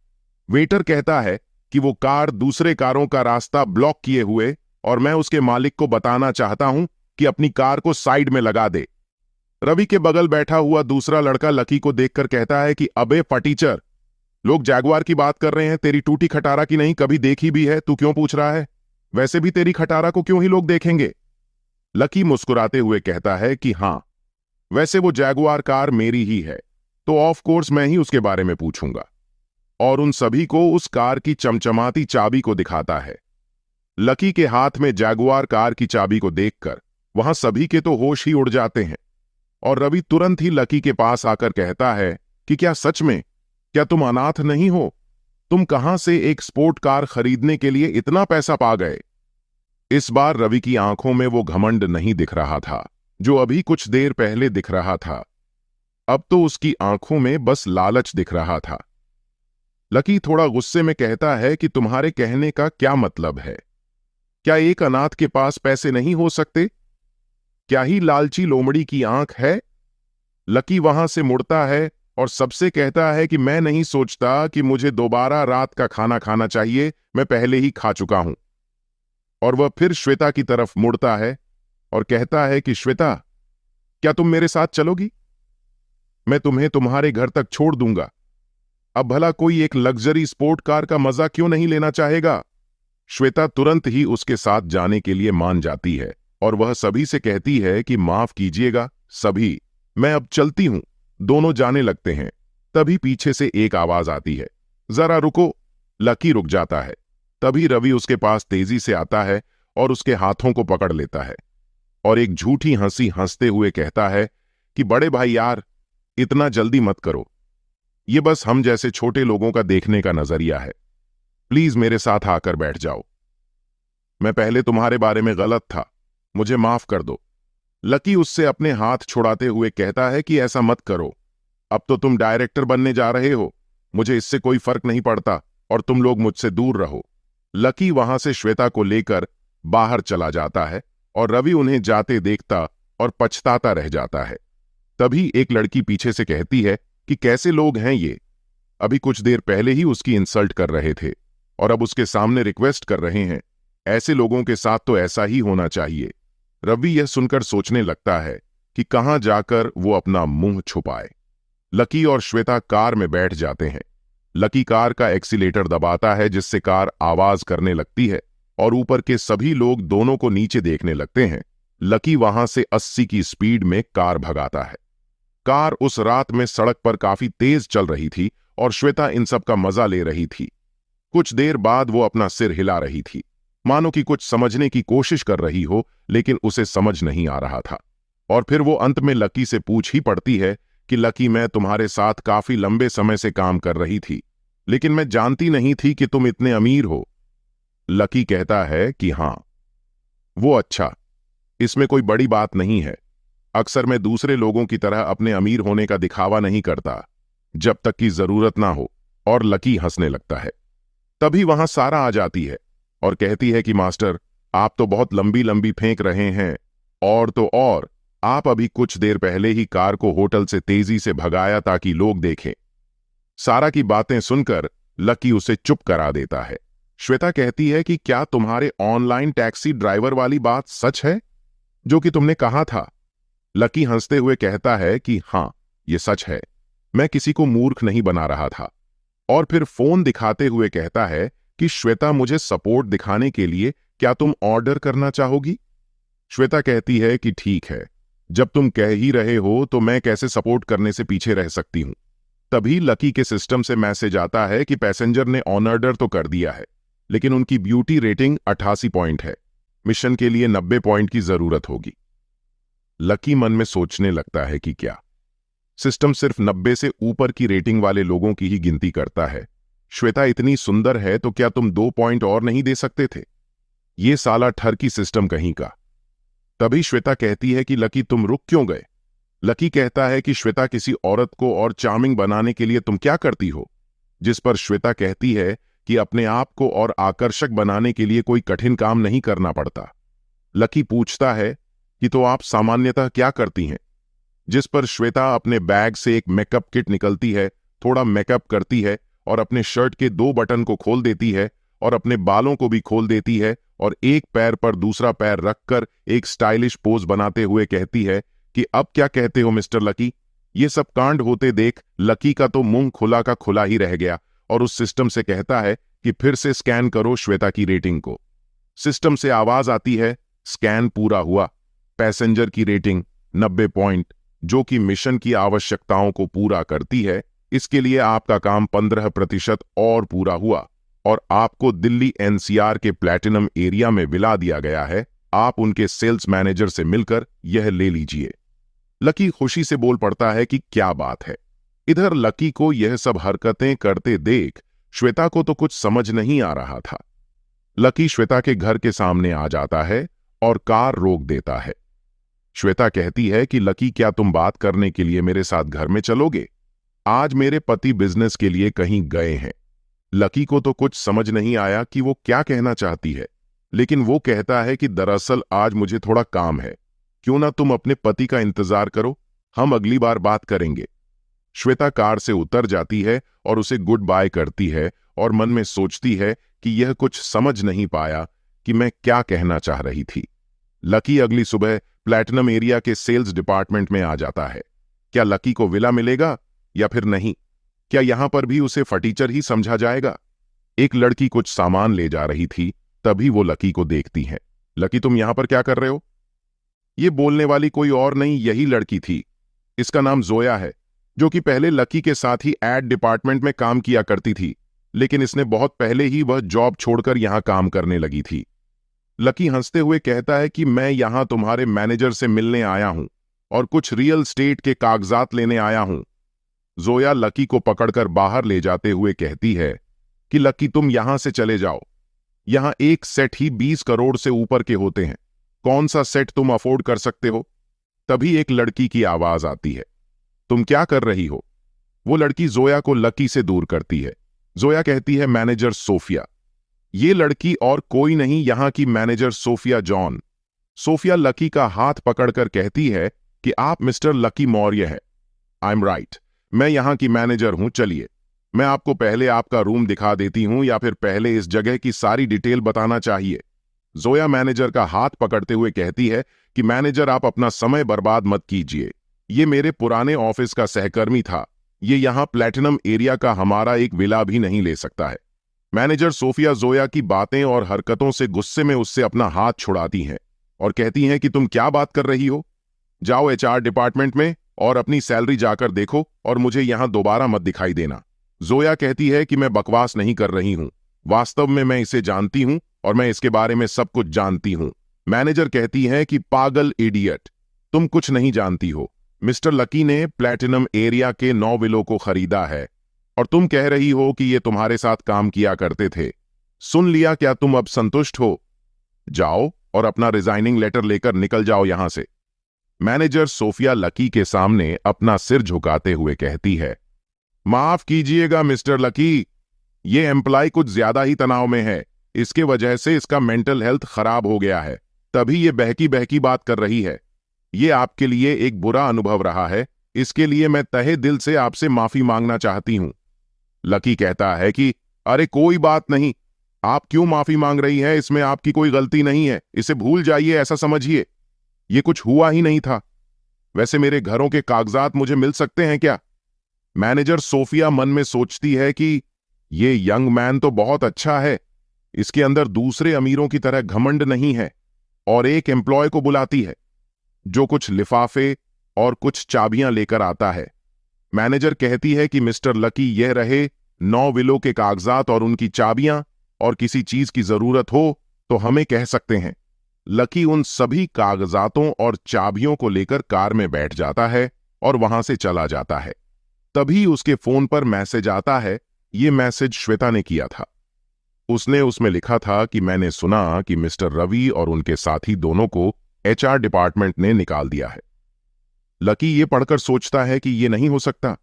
वेटर कहता है कि वो कार दूसरे कारों का रास्ता ब्लॉक किए हुए और मैं उसके मालिक को बताना चाहता हूं कि अपनी कार को साइड में लगा दे। रवि के बगल बैठा हुआ दूसरा लड़का लकी को देखकर कहता है कि अबे फटीचर, लोग जैगवार की बात कर रहे हैं, तेरी टूटी खटारा की नहीं, कभी देखी भी है, तू क्यों पूछ रहा है? वैसे भी तेरी खटारा को क्यों ही लोग देखेंगे? लकी मुस्कुराते हुए कहता है कि हां, वैसे वो जैगुआर कार मेरी ही है, तो ऑफ कोर्स मैं ही उसके बारे में पूछूंगा। और उन सभी को उस कार की चमचमाती चाबी को दिखाता है। लकी के हाथ में जैगुआर कार की चाबी को देखकर वहां सभी के तो होश ही उड़ जाते हैं और रवि तुरंत ही लकी के पास आकर कहता है कि क्या सच में, क्या तुम अनाथ नहीं हो? तुम कहां से एक स्पोर्ट कार खरीदने के लिए इतना पैसा पा गए? इस बार रवि की आंखों में वो घमंड नहीं दिख रहा था जो अभी कुछ देर पहले दिख रहा था। अब तो उसकी आंखों में बस लालच दिख रहा था। लकी थोड़ा गुस्से में कहता है कि तुम्हारे कहने का क्या मतलब है? क्या एक अनाथ के पास पैसे नहीं हो सकते? क्या ही लालची लोमड़ी की आंख है? लकी वहां से मुड़ता है और सबसे कहता है कि मैं नहीं सोचता कि मुझे दोबारा रात का खाना खाना चाहिए, मैं पहले ही खा चुका हूं। और वह फिर श्वेता की तरफ मुड़ता है और कहता है कि श्वेता, क्या तुम मेरे साथ चलोगी? मैं तुम्हें तुम्हारे घर तक छोड़ दूंगा। अब भला कोई एक लग्जरी स्पोर्ट कार का मजा क्यों नहीं लेना चाहेगा? श्वेता तुरंत ही उसके साथ जाने के लिए मान जाती है और वह सभी से कहती है कि माफ कीजिएगा सभी, मैं अब चलती हूं। दोनों जाने लगते हैं। तभी पीछे से एक आवाज आती है, जरा रुको। लकी रुक जाता है। तभी रवि उसके पास तेजी से आता है और उसके हाथों को पकड़ लेता है और एक झूठी हंसी हंसते हुए कहता है कि बड़े भाई यार, इतना जल्दी मत करो, ये बस हम जैसे छोटे लोगों का देखने का नजरिया है। प्लीज मेरे साथ आकर बैठ जाओ। मैं पहले तुम्हारे बारे में गलत था, मुझे माफ कर दो। लकी उससे अपने हाथ छुड़ाते हुए कहता है कि ऐसा मत करो, अब तो तुम डायरेक्टर बनने जा रहे हो, मुझे इससे कोई फर्क नहीं पड़ता और तुम लोग मुझसे दूर रहो। लकी वहां से श्वेता को लेकर बाहर चला जाता है और रवि उन्हें जाते देखता और पछताता रह जाता है। तभी एक लड़की पीछे से कहती है कि कैसे लोग हैं ये, अभी कुछ देर पहले ही उसकी इंसल्ट कर रहे थे और अब उसके सामने रिक्वेस्ट कर रहे हैं। ऐसे लोगों के साथ तो ऐसा ही होना चाहिए। रवि यह सुनकर सोचने लगता है कि कहां जाकर वो अपना मुंह छुपाए। लकी और श्वेता कार में बैठ जाते हैं। लकी कार का एक्सीलेटर दबाता है जिससे कार आवाज करने लगती है और ऊपर के सभी लोग दोनों को नीचे देखने लगते हैं। लकी वहां से 80 की स्पीड में कार भगाता है। कार उस रात में सड़क पर काफी तेज चल रही थी और श्वेता इन सब का मजा ले रही थी। कुछ देर बाद वो अपना सिर हिला रही थी, मानो कि कुछ समझने की कोशिश कर रही हो, लेकिन उसे समझ नहीं आ रहा था। और फिर वो अंत में लकी से पूछ ही पड़ती है कि लकी, मैं तुम्हारे साथ काफी लंबे समय से काम कर रही थी, लेकिन मैं जानती नहीं थी कि तुम इतने अमीर हो। लकी कहता है कि हां, वो अच्छा, इसमें कोई बड़ी बात नहीं है। अक्सर मैं दूसरे लोगों की तरह अपने अमीर होने का दिखावा नहीं करता, जब तक कि जरूरत ना हो। और लकी हंसने लगता है। तभी वहां सारा आ जाती है और कहती है कि मास्टर, आप तो बहुत लंबी लंबी फेंक रहे हैं, और तो और आप अभी कुछ देर पहले ही कार को होटल से तेजी से भगाया ताकि लोग देखें। सारा की बातें सुनकर लकी उसे चुप करा देता है श्वेता कहती है कि क्या तुम्हारे ऑनलाइन टैक्सी ड्राइवर वाली बात सच है जो कि तुमने कहा था? लकी हंसते हुए कहता है कि हाँ, ये सच है। मैं किसी को मूर्ख नहीं बना रहा था। और फिर फोन दिखाते हुए कहता है कि श्वेता, मुझे सपोर्ट दिखाने के लिए क्या तुम ऑर्डर करना चाहोगी? श्वेता कहती है कि ठीक है, जब तुम कह ही रहे हो तो मैं कैसे सपोर्ट करने से पीछे रह सकती हूं। तभी लकी के सिस्टम से मैसेज आता है कि पैसेंजर ने ऑर्डर तो कर दिया है, लेकिन उनकी ब्यूटी रेटिंग 88 पॉइंट है। मिशन के लिए 90 पॉइंट की जरूरत होगी। लकी मन में सोचने लगता है कि क्या सिस्टम सिर्फ 90 से ऊपर की रेटिंग वाले लोगों की ही गिनती करता है? श्वेता इतनी सुंदर है तो क्या तुम 2 पॉइंट और नहीं दे सकते थे? ये साला ठरकी सिस्टम कहीं का। तभी श्वेता कहती है कि लकी, तुम रुक क्यों गए? लकी कहता है कि श्वेता, किसी औरत को और चार्मिंग बनाने के लिए तुम क्या करती हो? जिस पर श्वेता कहती है कि अपने आप को और आकर्षक बनाने के लिए कोई कठिन काम नहीं करना पड़ता। लकी पूछता है कि तो आप सामान्यतः क्या करती हैं? जिस पर श्वेता अपने बैग से एक मेकअप किट निकलती है, थोड़ा मेकअप करती है और अपने शर्ट के 2 बटन को खोल देती है और अपने बालों को भी खोल देती है और एक पैर पर दूसरा पैर रखकर एक स्टाइलिश पोज बनाते हुए कहती है कि अब क्या कहते हो मिस्टर लकी? ये सब कांड होते देख लकी का तो मुंह खुला का खुला ही रह गया और उस सिस्टम से कहता है कि फिर से स्कैन करो श्वेता की रेटिंग को। सिस्टम से आवाज आती है, स्कैन पूरा हुआ। पैसेंजर की रेटिंग 90 पॉइंट, जो कि मिशन की आवश्यकताओं को पूरा करती है। इसके लिए आपका काम 15% और पूरा हुआ और आपको दिल्ली एनसीआर के प्लैटिनम एरिया में विला दिया गया है। आप उनके सेल्स मैनेजर से मिलकर यह ले लीजिए। लकी खुशी से बोल पड़ता है कि क्या बात है। इधर लकी को यह सब हरकतें करते देख श्वेता को तो कुछ समझ नहीं आ रहा था। लकी श्वेता के घर के सामने आ जाता है और कार रोक देता है। श्वेता कहती है कि लकी, क्या तुम बात करने के लिए मेरे साथ घर में चलोगे? आज मेरे पति बिजनेस के लिए कहीं गए हैं। लकी को तो कुछ समझ नहीं आया कि वो क्या कहना चाहती है, लेकिन वो कहता है कि दरअसल आज मुझे थोड़ा काम है। क्यों ना तुम अपने पति का इंतजार करो, हम अगली बार बात करेंगे। श्वेता कार से उतर जाती है और उसे गुड बाय करती है और मन में सोचती है कि यह कुछ समझ नहीं पाया कि मैं क्या कहना चाह रही थी। लकी अगली सुबह प्लैटिनम एरिया के सेल्स डिपार्टमेंट में आ जाता है। क्या लकी को विला मिलेगा या फिर नहीं? क्या यहां पर भी उसे फटीचर ही समझा जाएगा? एक लड़की कुछ सामान ले जा रही थी, तभी वो लकी को देखती है। लकी, तुम यहां पर क्या कर रहे हो? ये बोलने वाली कोई और नहीं, यही लड़की थी। इसका नाम जोया है, जो कि पहले लकी के साथ ही एड डिपार्टमेंट में काम किया करती थी, लेकिन इसने बहुत पहले ही वह जॉब छोड़कर यहां काम करने लगी थी। लकी हंसते हुए कहता है कि मैं यहां तुम्हारे मैनेजर से मिलने आया हूं और कुछ रियल स्टेट के कागजात लेने आया हूं। जोया लकी को पकड़कर बाहर ले जाते हुए कहती है कि लकी, तुम यहां से चले जाओ। यहां एक सेट ही 20 करोड़ से ऊपर के होते हैं। कौन सा सेट तुम अफोर्ड कर सकते हो? तभी एक लड़की की आवाज आती है, तुम क्या कर रही हो? वो लड़की जोया को लकी से दूर करती है। जोया कहती है, मैनेजर सोफिया। ये लड़की और कोई नहीं, यहां की manager Sophia John. Sophia Lucky का हाथ पकड़कर कहती है कि आप मिस्टर लकी मौर्य है। आई एम राइट, मैं यहां की मैनेजर हूं। चलिए, मैं आपको पहले आपका रूम दिखा देती हूं, या फिर पहले इस जगह की सारी डिटेल बताना चाहिए? जोया मैनेजर का हाथ पकड़ते हुए कहती है कि मैनेजर, आप अपना समय बर्बाद मत कीजिए। ये मेरे पुराने ऑफिस का सहकर्मी था। ये यहां प्लैटिनम एरिया का हमारा एक विला भी नहीं ले सकता है। मैनेजर सोफिया जोया की बातें और हरकतों से गुस्से में उससे अपना हाथ छुड़ाती हैं और कहती हैं कि तुम क्या बात कर रही हो? जाओ एचआर डिपार्टमेंट में और अपनी सैलरी जाकर देखो और मुझे यहां दोबारा मत दिखाई देना। जोया कहती है कि मैं बकवास नहीं कर रही हूं, वास्तव में मैं इसे जानती हूं और मैं इसके बारे में सब कुछ जानती हूं। मैनेजर कहती है कि पागल इडियट, तुम कुछ नहीं जानती हो। मिस्टर लकी ने प्लैटिनम एरिया के 9 विलों को खरीदा है और तुम कह रही हो कि ये तुम्हारे साथ काम किया करते थे। सुन लिया, क्या तुम अब संतुष्ट हो? जाओ और अपना रिजाइनिंग लेटर लेकर निकल जाओ यहां से। मैनेजर सोफिया लकी के सामने अपना सिर झुकाते हुए कहती है, माफ कीजिएगा मिस्टर लकी, ये एम्प्लॉय कुछ ज्यादा ही तनाव में है। इसके वजह से इसका मेंटल हेल्थ खराब हो गया है, तभी ये बहकी बहकी बात कर रही है। ये आपके लिए एक बुरा अनुभव रहा है, इसके लिए मैं तहे दिल से आपसे माफी मांगना चाहती हूं। लकी कहता है कि अरे कोई बात नहीं, आप क्यों माफी मांग रही हैं? इसमें आपकी कोई गलती नहीं है, इसे भूल जाइए, ऐसा समझिए। ये कुछ हुआ ही नहीं था। वैसे मेरे घरों के कागजात मुझे मिल सकते हैं क्या? मैनेजर सोफिया मन में सोचती है कि ये यंग मैन तो बहुत अच्छा है, इसके अंदर दूसरे अमीरों की तरह घमंड नहीं है, और एक एम्प्लॉय को बुलाती है जो कुछ लिफाफे और कुछ चाबियां लेकर आता है। मैनेजर कहती है कि मिस्टर लकी, यह रहे 9 विलो के कागजात और उनकी चाबियां, और किसी चीज की जरूरत हो तो हमें कह सकते हैं। लकी उन सभी कागजातों और चाबियों को लेकर कार में बैठ जाता है और वहां से चला जाता है। तभी उसके फोन पर मैसेज आता है। ये मैसेज श्वेता ने किया था। उसने उसमें लिखा था कि मैंने सुना कि मिस्टर रवि और उनके साथी दोनों को एचआर डिपार्टमेंट ने निकाल दिया है। लकी ये पढ़कर सोचता है कि ये नहीं हो सकता,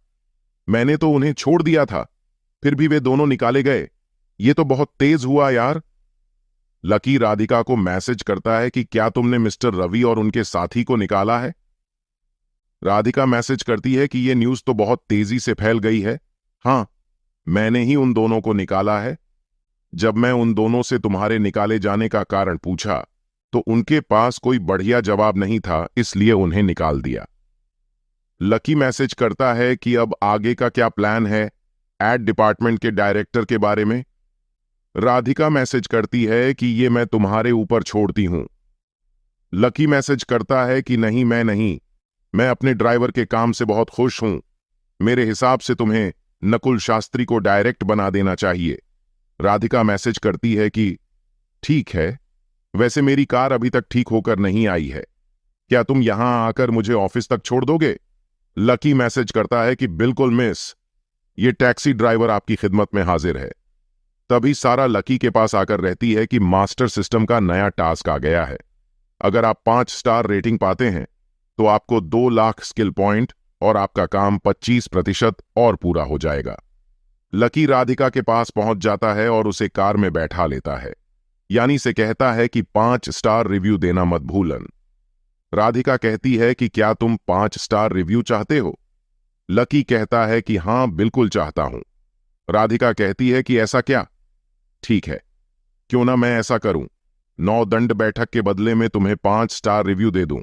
मैंने तो उन्हें छोड़ दिया था, फिर भी वे दोनों निकाले गए। ये तो बहुत तेज हुआ यार। लकी राधिका को मैसेज करता है कि क्या तुमने मिस्टर रवि और उनके साथी को निकाला है? राधिका मैसेज करती है कि यह न्यूज तो बहुत तेजी से फैल गई है। हाँ, मैंने ही उन दोनों को निकाला है। जब मैं उन दोनों से तुम्हारे निकाले जाने का कारण पूछा तो उनके पास कोई बढ़िया जवाब नहीं था, इसलिए उन्हें निकाल दिया। लकी मैसेज करता है कि अब आगे का क्या प्लान है एड डिपार्टमेंट के डायरेक्टर के बारे में। राधिका मैसेज करती है कि ये मैं तुम्हारे ऊपर छोड़ती हूं। लकी मैसेज करता है कि नहीं, मैं अपने ड्राइवर के काम से बहुत खुश हूं। मेरे हिसाब से तुम्हें नकुल शास्त्री को डायरेक्ट बना देना चाहिए। राधिका मैसेज करती है कि ठीक है, वैसे मेरी कार अभी तक ठीक होकर नहीं आई है, क्या तुम यहां आकर मुझे ऑफिस तक छोड़ दोगे? लकी मैसेज करता है कि बिल्कुल मिस, ये टैक्सी ड्राइवर आपकी खिदमत में हाजिर है। तभी सारा लकी के पास आकर रहती है कि मास्टर सिस्टम का नया टास्क आ गया है। अगर आप 5 स्टार रेटिंग पाते हैं तो आपको 2 लाख स्किल पॉइंट और आपका काम 25% और पूरा हो जाएगा। लकी राधिका के पास पहुंच जाता है और उसे कार में बैठा लेता है, यानी से कहता है कि 5 स्टार रिव्यू देना मत भूलन। राधिका कहती है कि क्या तुम 5 स्टार रिव्यू चाहते हो? लकी कहता है कि हां, बिल्कुल चाहता हूं। राधिका कहती है कि ऐसा क्या? ठीक है, क्यों ना मैं ऐसा करूं, 9 दंड बैठक के बदले में तुम्हें 5 स्टार रिव्यू दे दूं,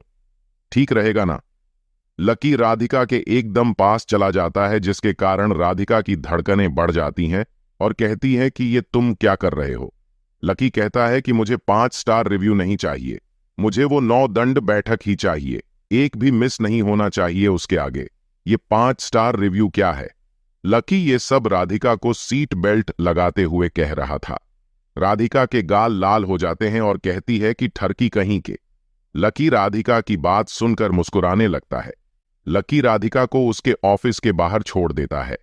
ठीक रहेगा ना? लकी राधिका के एकदम पास चला जाता है, जिसके कारण राधिका की धड़कनें बढ़ जाती हैं और कहती है कि ये तुम क्या कर रहे हो? लकी कहता है कि मुझे 5 स्टार रिव्यू नहीं चाहिए, मुझे वो 9 दंड बैठक ही चाहिए, एक भी मिस नहीं होना चाहिए उसके आगे। ये 5 स्टार रिव्यू क्या है? लकी ये सब राधिका को सीट बेल्ट लगाते हुए कह रहा था। राधिका के गाल लाल हो जाते हैं और कहती है कि ठरकी कहीं के। लकी राधिका की बात सुनकर मुस्कुराने लगता है। लकी राधिका को उसके ऑफिस के बाहर छोड़ देता है।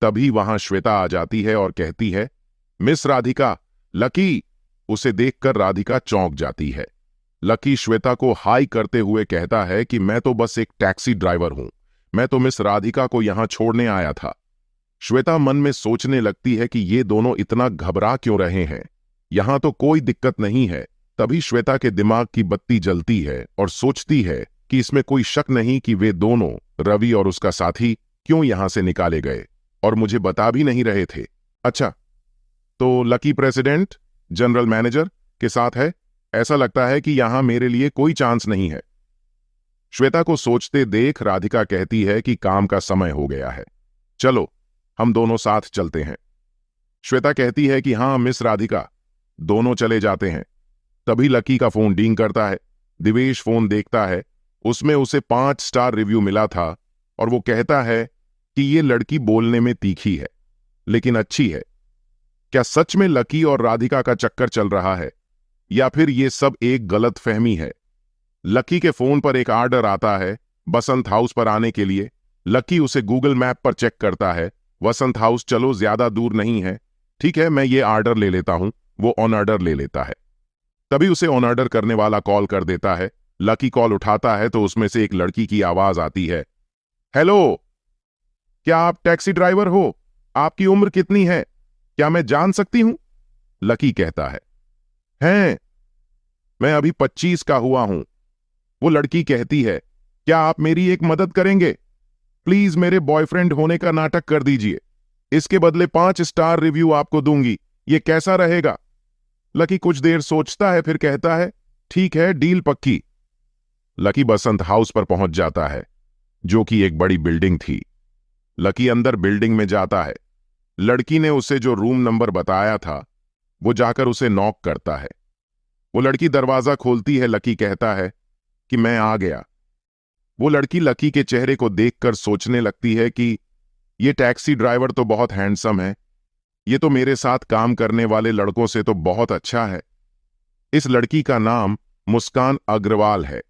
तभी वहां श्वेता आ जाती है और कहती है, मिस राधिका, लकी। उसे देखकर राधिका चौंक जाती है। लकी श्वेता को हाई करते हुए कहता है कि मैं तो बस एक टैक्सी ड्राइवर हूं, मैं तो मिस राधिका को यहां छोड़ने आया था। श्वेता मन में सोचने लगती है कि ये दोनों इतना घबरा क्यों रहे हैं, यहां तो कोई दिक्कत नहीं है। तभी श्वेता के दिमाग की बत्ती जलती है और सोचती है कि इसमें कोई शक नहीं कि वे दोनों, रवि और उसका साथी, क्यों यहां से निकाले गए और मुझे बता भी नहीं रहे थे। अच्छा, तो लकी प्रेसिडेंट, जनरल मैनेजर के साथ है। ऐसा लगता है कि यहां मेरे लिए कोई चांस नहीं है। श्वेता को सोचते देख राधिका कहती है कि काम का समय हो गया है, चलो हम दोनों साथ चलते हैं। श्वेता कहती है कि हां मिस राधिका। दोनों चले जाते हैं। तभी लकी का फोन डींग करता है। दिवेश फोन देखता है, उसमें उसे 5 स्टार रिव्यू मिला था और वो कहता है कि ये लड़की बोलने में तीखी है लेकिन अच्छी है। क्या सच में लकी और राधिका का चक्कर चल रहा है या फिर ये सब एक गलत फहमी है? लकी के फोन पर एक ऑर्डर आता है बसंत हाउस पर आने के लिए। लकी उसे गूगल मैप पर चेक करता है। वसंत हाउस चलो ज्यादा दूर नहीं है, ठीक है मैं ये ऑर्डर ले लेता हूं। वो ऑन ऑर्डर ले लेता है। तभी उसे ऑन ऑर्डर करने वाला कॉल कर देता है। लकी कॉल उठाता है तो उसमें से एक लड़की की आवाज आती है, हेलो, क्या आप टैक्सी ड्राइवर हो? आपकी उम्र कितनी है, क्या मैं जान सकती हूं? लकी कहता है, हैं, मैं अभी 25 का हुआ हूं। वो लड़की कहती है, क्या आप मेरी एक मदद करेंगे? प्लीज मेरे बॉयफ्रेंड होने का नाटक कर दीजिए, इसके बदले 5 स्टार रिव्यू आपको दूंगी, ये कैसा रहेगा? लकी कुछ देर सोचता है, फिर कहता है, ठीक है, डील पक्की। लकी बसंत हाउस पर पहुंच जाता है, जो कि एक बड़ी बिल्डिंग थी। लकी अंदर बिल्डिंग में जाता है। लड़की ने उसे जो रूम नंबर बताया था, वो जाकर उसे नॉक करता है। वो लड़की दरवाजा खोलती है। लकी कहता है कि मैं आ गया। वो लड़की लकी के चेहरे को देखकर सोचने लगती है कि ये टैक्सी ड्राइवर तो बहुत हैंडसम है, ये तो मेरे साथ काम करने वाले लड़कों से तो बहुत अच्छा है। इस लड़की का नाम मुस्कान अग्रवाल है,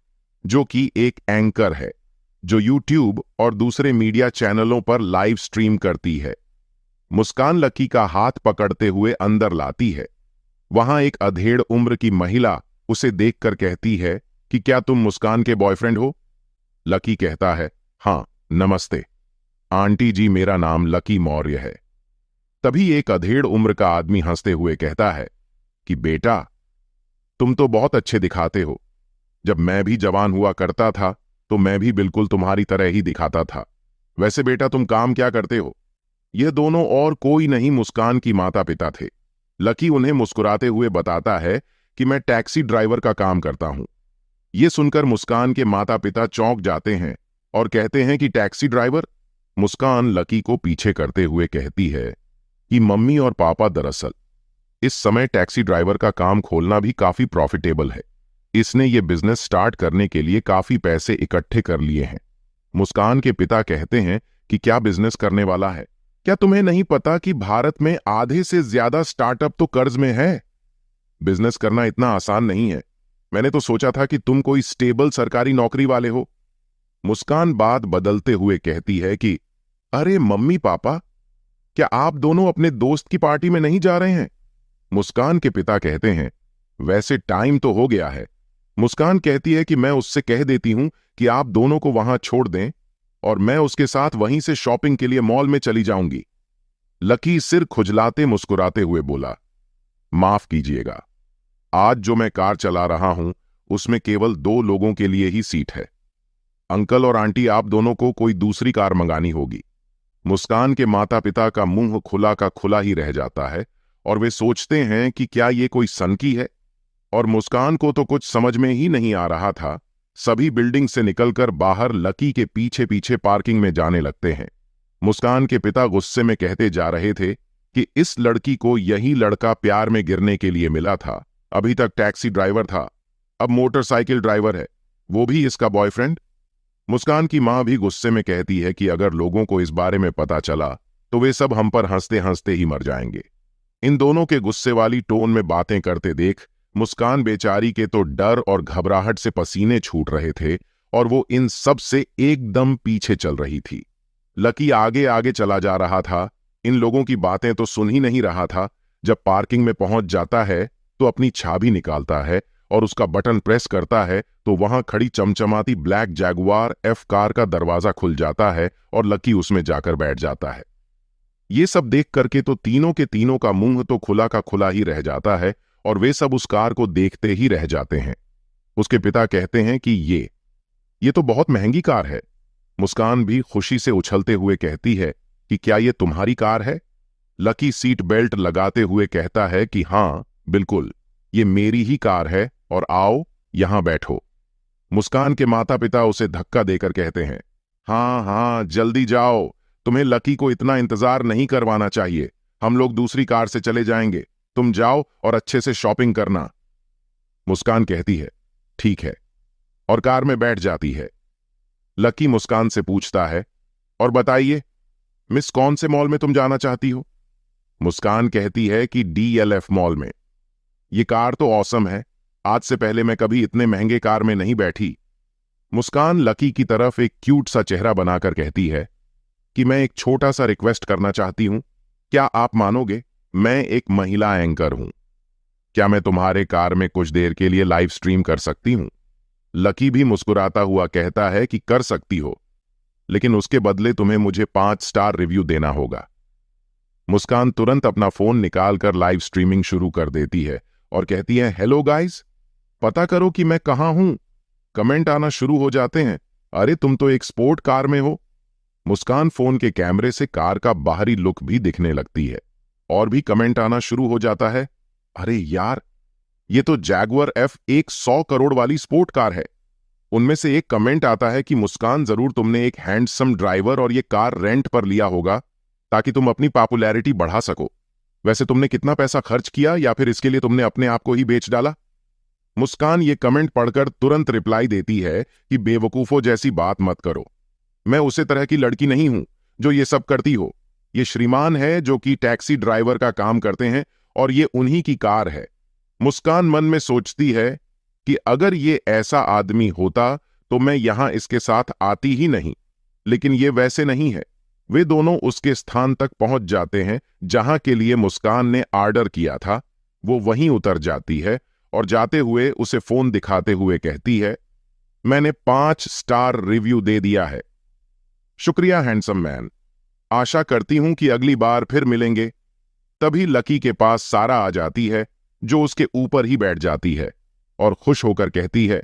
जो कि एक एंकर है, जो यूट्यूब और दूसरे मीडिया चैनलों पर लाइव स्ट्रीम करती है। मुस्कान लकी का हाथ पकड़ते हुए अंदर लाती है। वहां एक अधेड़ उम्र की महिला उसे देखकर कहती है कि क्या तुम मुस्कान के बॉयफ्रेंड हो? लकी कहता है, हां, नमस्ते आंटी जी, मेरा नाम लकी मौर्य है। तभी एक अधेड़ उम्र का आदमी हंसते हुए कहता है कि बेटा, तुम तो बहुत अच्छे दिखाते हो। जब मैं भी जवान हुआ करता था तो मैं भी बिल्कुल तुम्हारी तरह ही दिखाता था। वैसे बेटा, तुम काम क्या करते हो? ये दोनों और कोई नहीं, मुस्कान की माता पिता थे। लकी उन्हें मुस्कुराते हुए बताता है कि मैं टैक्सी ड्राइवर का काम करता हूं। ये सुनकर मुस्कान के माता पिता चौंक जाते हैं और कहते हैं कि टैक्सी ड्राइवर? मुस्कान लकी को पीछे करते हुए कहती है कि मम्मी और पापा, दरअसल इस समय टैक्सी ड्राइवर का काम खोलना भी काफी प्रॉफिटेबल है। इसने ये बिजनेस स्टार्ट करने के लिए काफी पैसे इकट्ठे कर लिए हैं। मुस्कान के पिता कहते हैं कि क्या बिजनेस करने वाला है? क्या तुम्हें नहीं पता कि भारत में आधे से ज्यादा स्टार्टअप तो कर्ज में है? बिजनेस करना इतना आसान नहीं है। मैंने तो सोचा था कि तुम कोई स्टेबल सरकारी नौकरी वाले हो। मुस्कान बात बदलते हुए कहती है कि अरे मम्मी पापा, क्या आप दोनों अपने दोस्त की पार्टी में नहीं जा रहे हैं? मुस्कान के पिता कहते हैं, वैसे टाइम तो हो गया है। मुस्कान कहती है कि मैं उससे कह देती हूं कि आप दोनों को वहां छोड़ दें और मैं उसके साथ वहीं से शॉपिंग के लिए मॉल में चली जाऊंगी। लकी सिर खुजलाते मुस्कुराते हुए बोला, माफ कीजिएगा, आज जो मैं कार चला रहा हूं उसमें केवल 2 लोगों के लिए ही सीट है। अंकल और आंटी, आप दोनों को कोई दूसरी कार मंगानी होगी। मुस्कान के माता पिता का मुंह खुला का खुला ही रह जाता है और वे सोचते हैं कि क्या ये कोई सनकी है। और मुस्कान को तो कुछ समझ में ही नहीं आ रहा था। सभी बिल्डिंग से निकलकर बाहर लकी के पीछे पीछे पार्किंग में जाने लगते हैं। मुस्कान के पिता गुस्से में कहते जा रहे थे कि इस लड़की को यही लड़का प्यार में गिरने के लिए मिला था। अभी तक टैक्सी ड्राइवर था, अब मोटरसाइकिल ड्राइवर है, वो भी इसका बॉयफ्रेंड। मुस्कान की मां भी गुस्से में कहती है कि अगर लोगों को इस बारे में पता चला तो वे सब हम पर हंसते हंसते ही मर जाएंगे। इन दोनों के गुस्से वाली टोन में बातें करते देख मुस्कान बेचारी के तो डर और घबराहट से पसीने छूट रहे थे और वो इन सब से एकदम पीछे चल रही थी। लकी आगे आगे चला जा रहा था, इन लोगों की बातें तो सुन ही नहीं रहा था। जब पार्किंग में पहुंच जाता है तो अपनी चाबी निकालता है और उसका बटन प्रेस करता है तो वहां खड़ी चमचमाती ब्लैक जैगुआर एफ कार का दरवाजा खुल जाता है और लकी उसमें जाकर बैठ जाता है। ये सब देख करके तो तीनों के तीनों का मुंह तो खुला का खुला ही रह जाता है और वे सब उस कार को देखते ही रह जाते हैं। उसके पिता कहते हैं कि ये तो बहुत महंगी कार है। मुस्कान भी खुशी से उछलते हुए कहती है कि क्या ये तुम्हारी कार है? लकी सीट बेल्ट लगाते हुए कहता है कि हां, बिल्कुल, ये मेरी ही कार है और आओ यहां बैठो। मुस्कान के माता पिता उसे धक्का देकर कहते हैं, हां हां, जल्दी जाओ, तुम्हें लकी को इतना इंतजार नहीं करवाना चाहिए। हम लोग दूसरी कार से चले जाएंगे, तुम जाओ और अच्छे से शॉपिंग करना। मुस्कान कहती है, ठीक है, और कार में बैठ जाती है। लकी मुस्कान से पूछता है, और बताइए मिस, कौन से मॉल में तुम जाना चाहती हो? मुस्कान कहती है कि DLF मॉल में। ये कार तो ऑसम है, आज से पहले मैं कभी इतने महंगे कार में नहीं बैठी। मुस्कान लकी की तरफ एक क्यूट सा चेहरा बनाकर कहती है कि मैं एक छोटा सा रिक्वेस्ट करना चाहती हूं। क्या आप मानोगे, मैं एक महिला एंकर हूं। क्या मैं तुम्हारे कार में कुछ देर के लिए लाइव स्ट्रीम कर सकती हूं? लकी भी मुस्कुराता हुआ कहता है कि कर सकती हो, लेकिन उसके बदले तुम्हें मुझे 5 स्टार रिव्यू देना होगा। मुस्कान तुरंत अपना फोन निकालकर लाइव स्ट्रीमिंग शुरू कर देती है और कहती है, हेलो गाइस, पता करो कि मैं कहां हूं। कमेंट आना शुरू हो जाते हैं, अरे तुम तो एक स्पोर्ट कार में हो। मुस्कान फोन के कैमरे से कार का बाहरी लुक भी दिखने लगती है और भी कमेंट आना शुरू हो जाता है, अरे यार, ये तो जैगुआर F एक 100 करोड़ वाली स्पोर्ट कार है। उनमें से एक कमेंट आता है कि मुस्कान, जरूर तुमने एक हैंडसम ड्राइवर और ये कार रेंट पर लिया होगा ताकि तुम अपनी पॉपुलैरिटी बढ़ा सको। वैसे तुमने कितना पैसा खर्च किया, या फिर इसके लिए तुमने अपने आप को ही बेच डाला? मुस्कान ये कमेंट पढ़कर तुरंत रिप्लाई देती है कि बेवकूफों जैसी बात मत करो। मैं उसे तरह की लड़की नहीं हूं जो ये सब करती हो। ये श्रीमान है जो कि टैक्सी ड्राइवर का काम करते हैं और ये उन्हीं की कार है। मुस्कान मन में सोचती है कि अगर ये ऐसा आदमी होता तो मैं यहां इसके साथ आती ही नहीं, लेकिन ये वैसे नहीं है। वे दोनों उसके स्थान तक पहुंच जाते हैं जहां के लिए मुस्कान ने ऑर्डर किया था। वो वहीं उतर जाती है और जाते हुए उसे फोन दिखाते हुए कहती है, मैंने 5 स्टार रिव्यू दे दिया है। शुक्रिया हैंडसम मैन, आशा करती हूं कि अगली बार फिर मिलेंगे। तभी लकी के पास सारा आ जाती है जो उसके ऊपर ही बैठ जाती है और खुश होकर कहती है,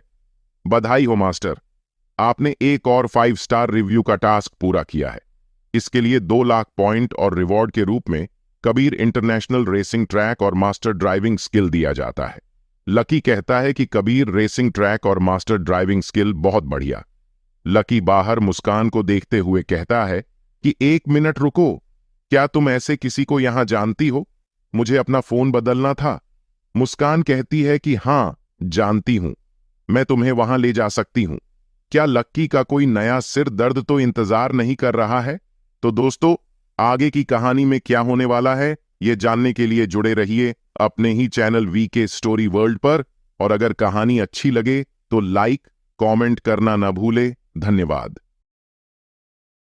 बधाई हो मास्टर, आपने एक और 5 स्टार रिव्यू का टास्क पूरा किया है। इसके लिए 2 लाख पॉइंट और रिवॉर्ड के रूप में कबीर इंटरनेशनल रेसिंग ट्रैक और मास्टर ड्राइविंग स्किल दिया जाता है। लकी कहता है कि कबीर रेसिंग ट्रैक और मास्टर ड्राइविंग स्किल बहुत बढ़िया। लकी बाहर मुस्कान को देखते हुए कहता है कि 1 मिनट रुको, क्या तुम ऐसे किसी को यहां जानती हो? मुझे अपना फोन बदलना था। मुस्कान कहती है कि हां, जानती हूं, मैं तुम्हें वहां ले जा सकती हूं। क्या लक्की का कोई नया सिर दर्द तो इंतजार नहीं कर रहा है? तो दोस्तों, आगे की कहानी में क्या होने वाला है, ये जानने के लिए जुड़े रहिए अपने ही चैनल वीके स्टोरी वर्ल्ड पर। और अगर कहानी अच्छी लगे तो लाइक, कमेंट करना ना भूले। धन्यवाद।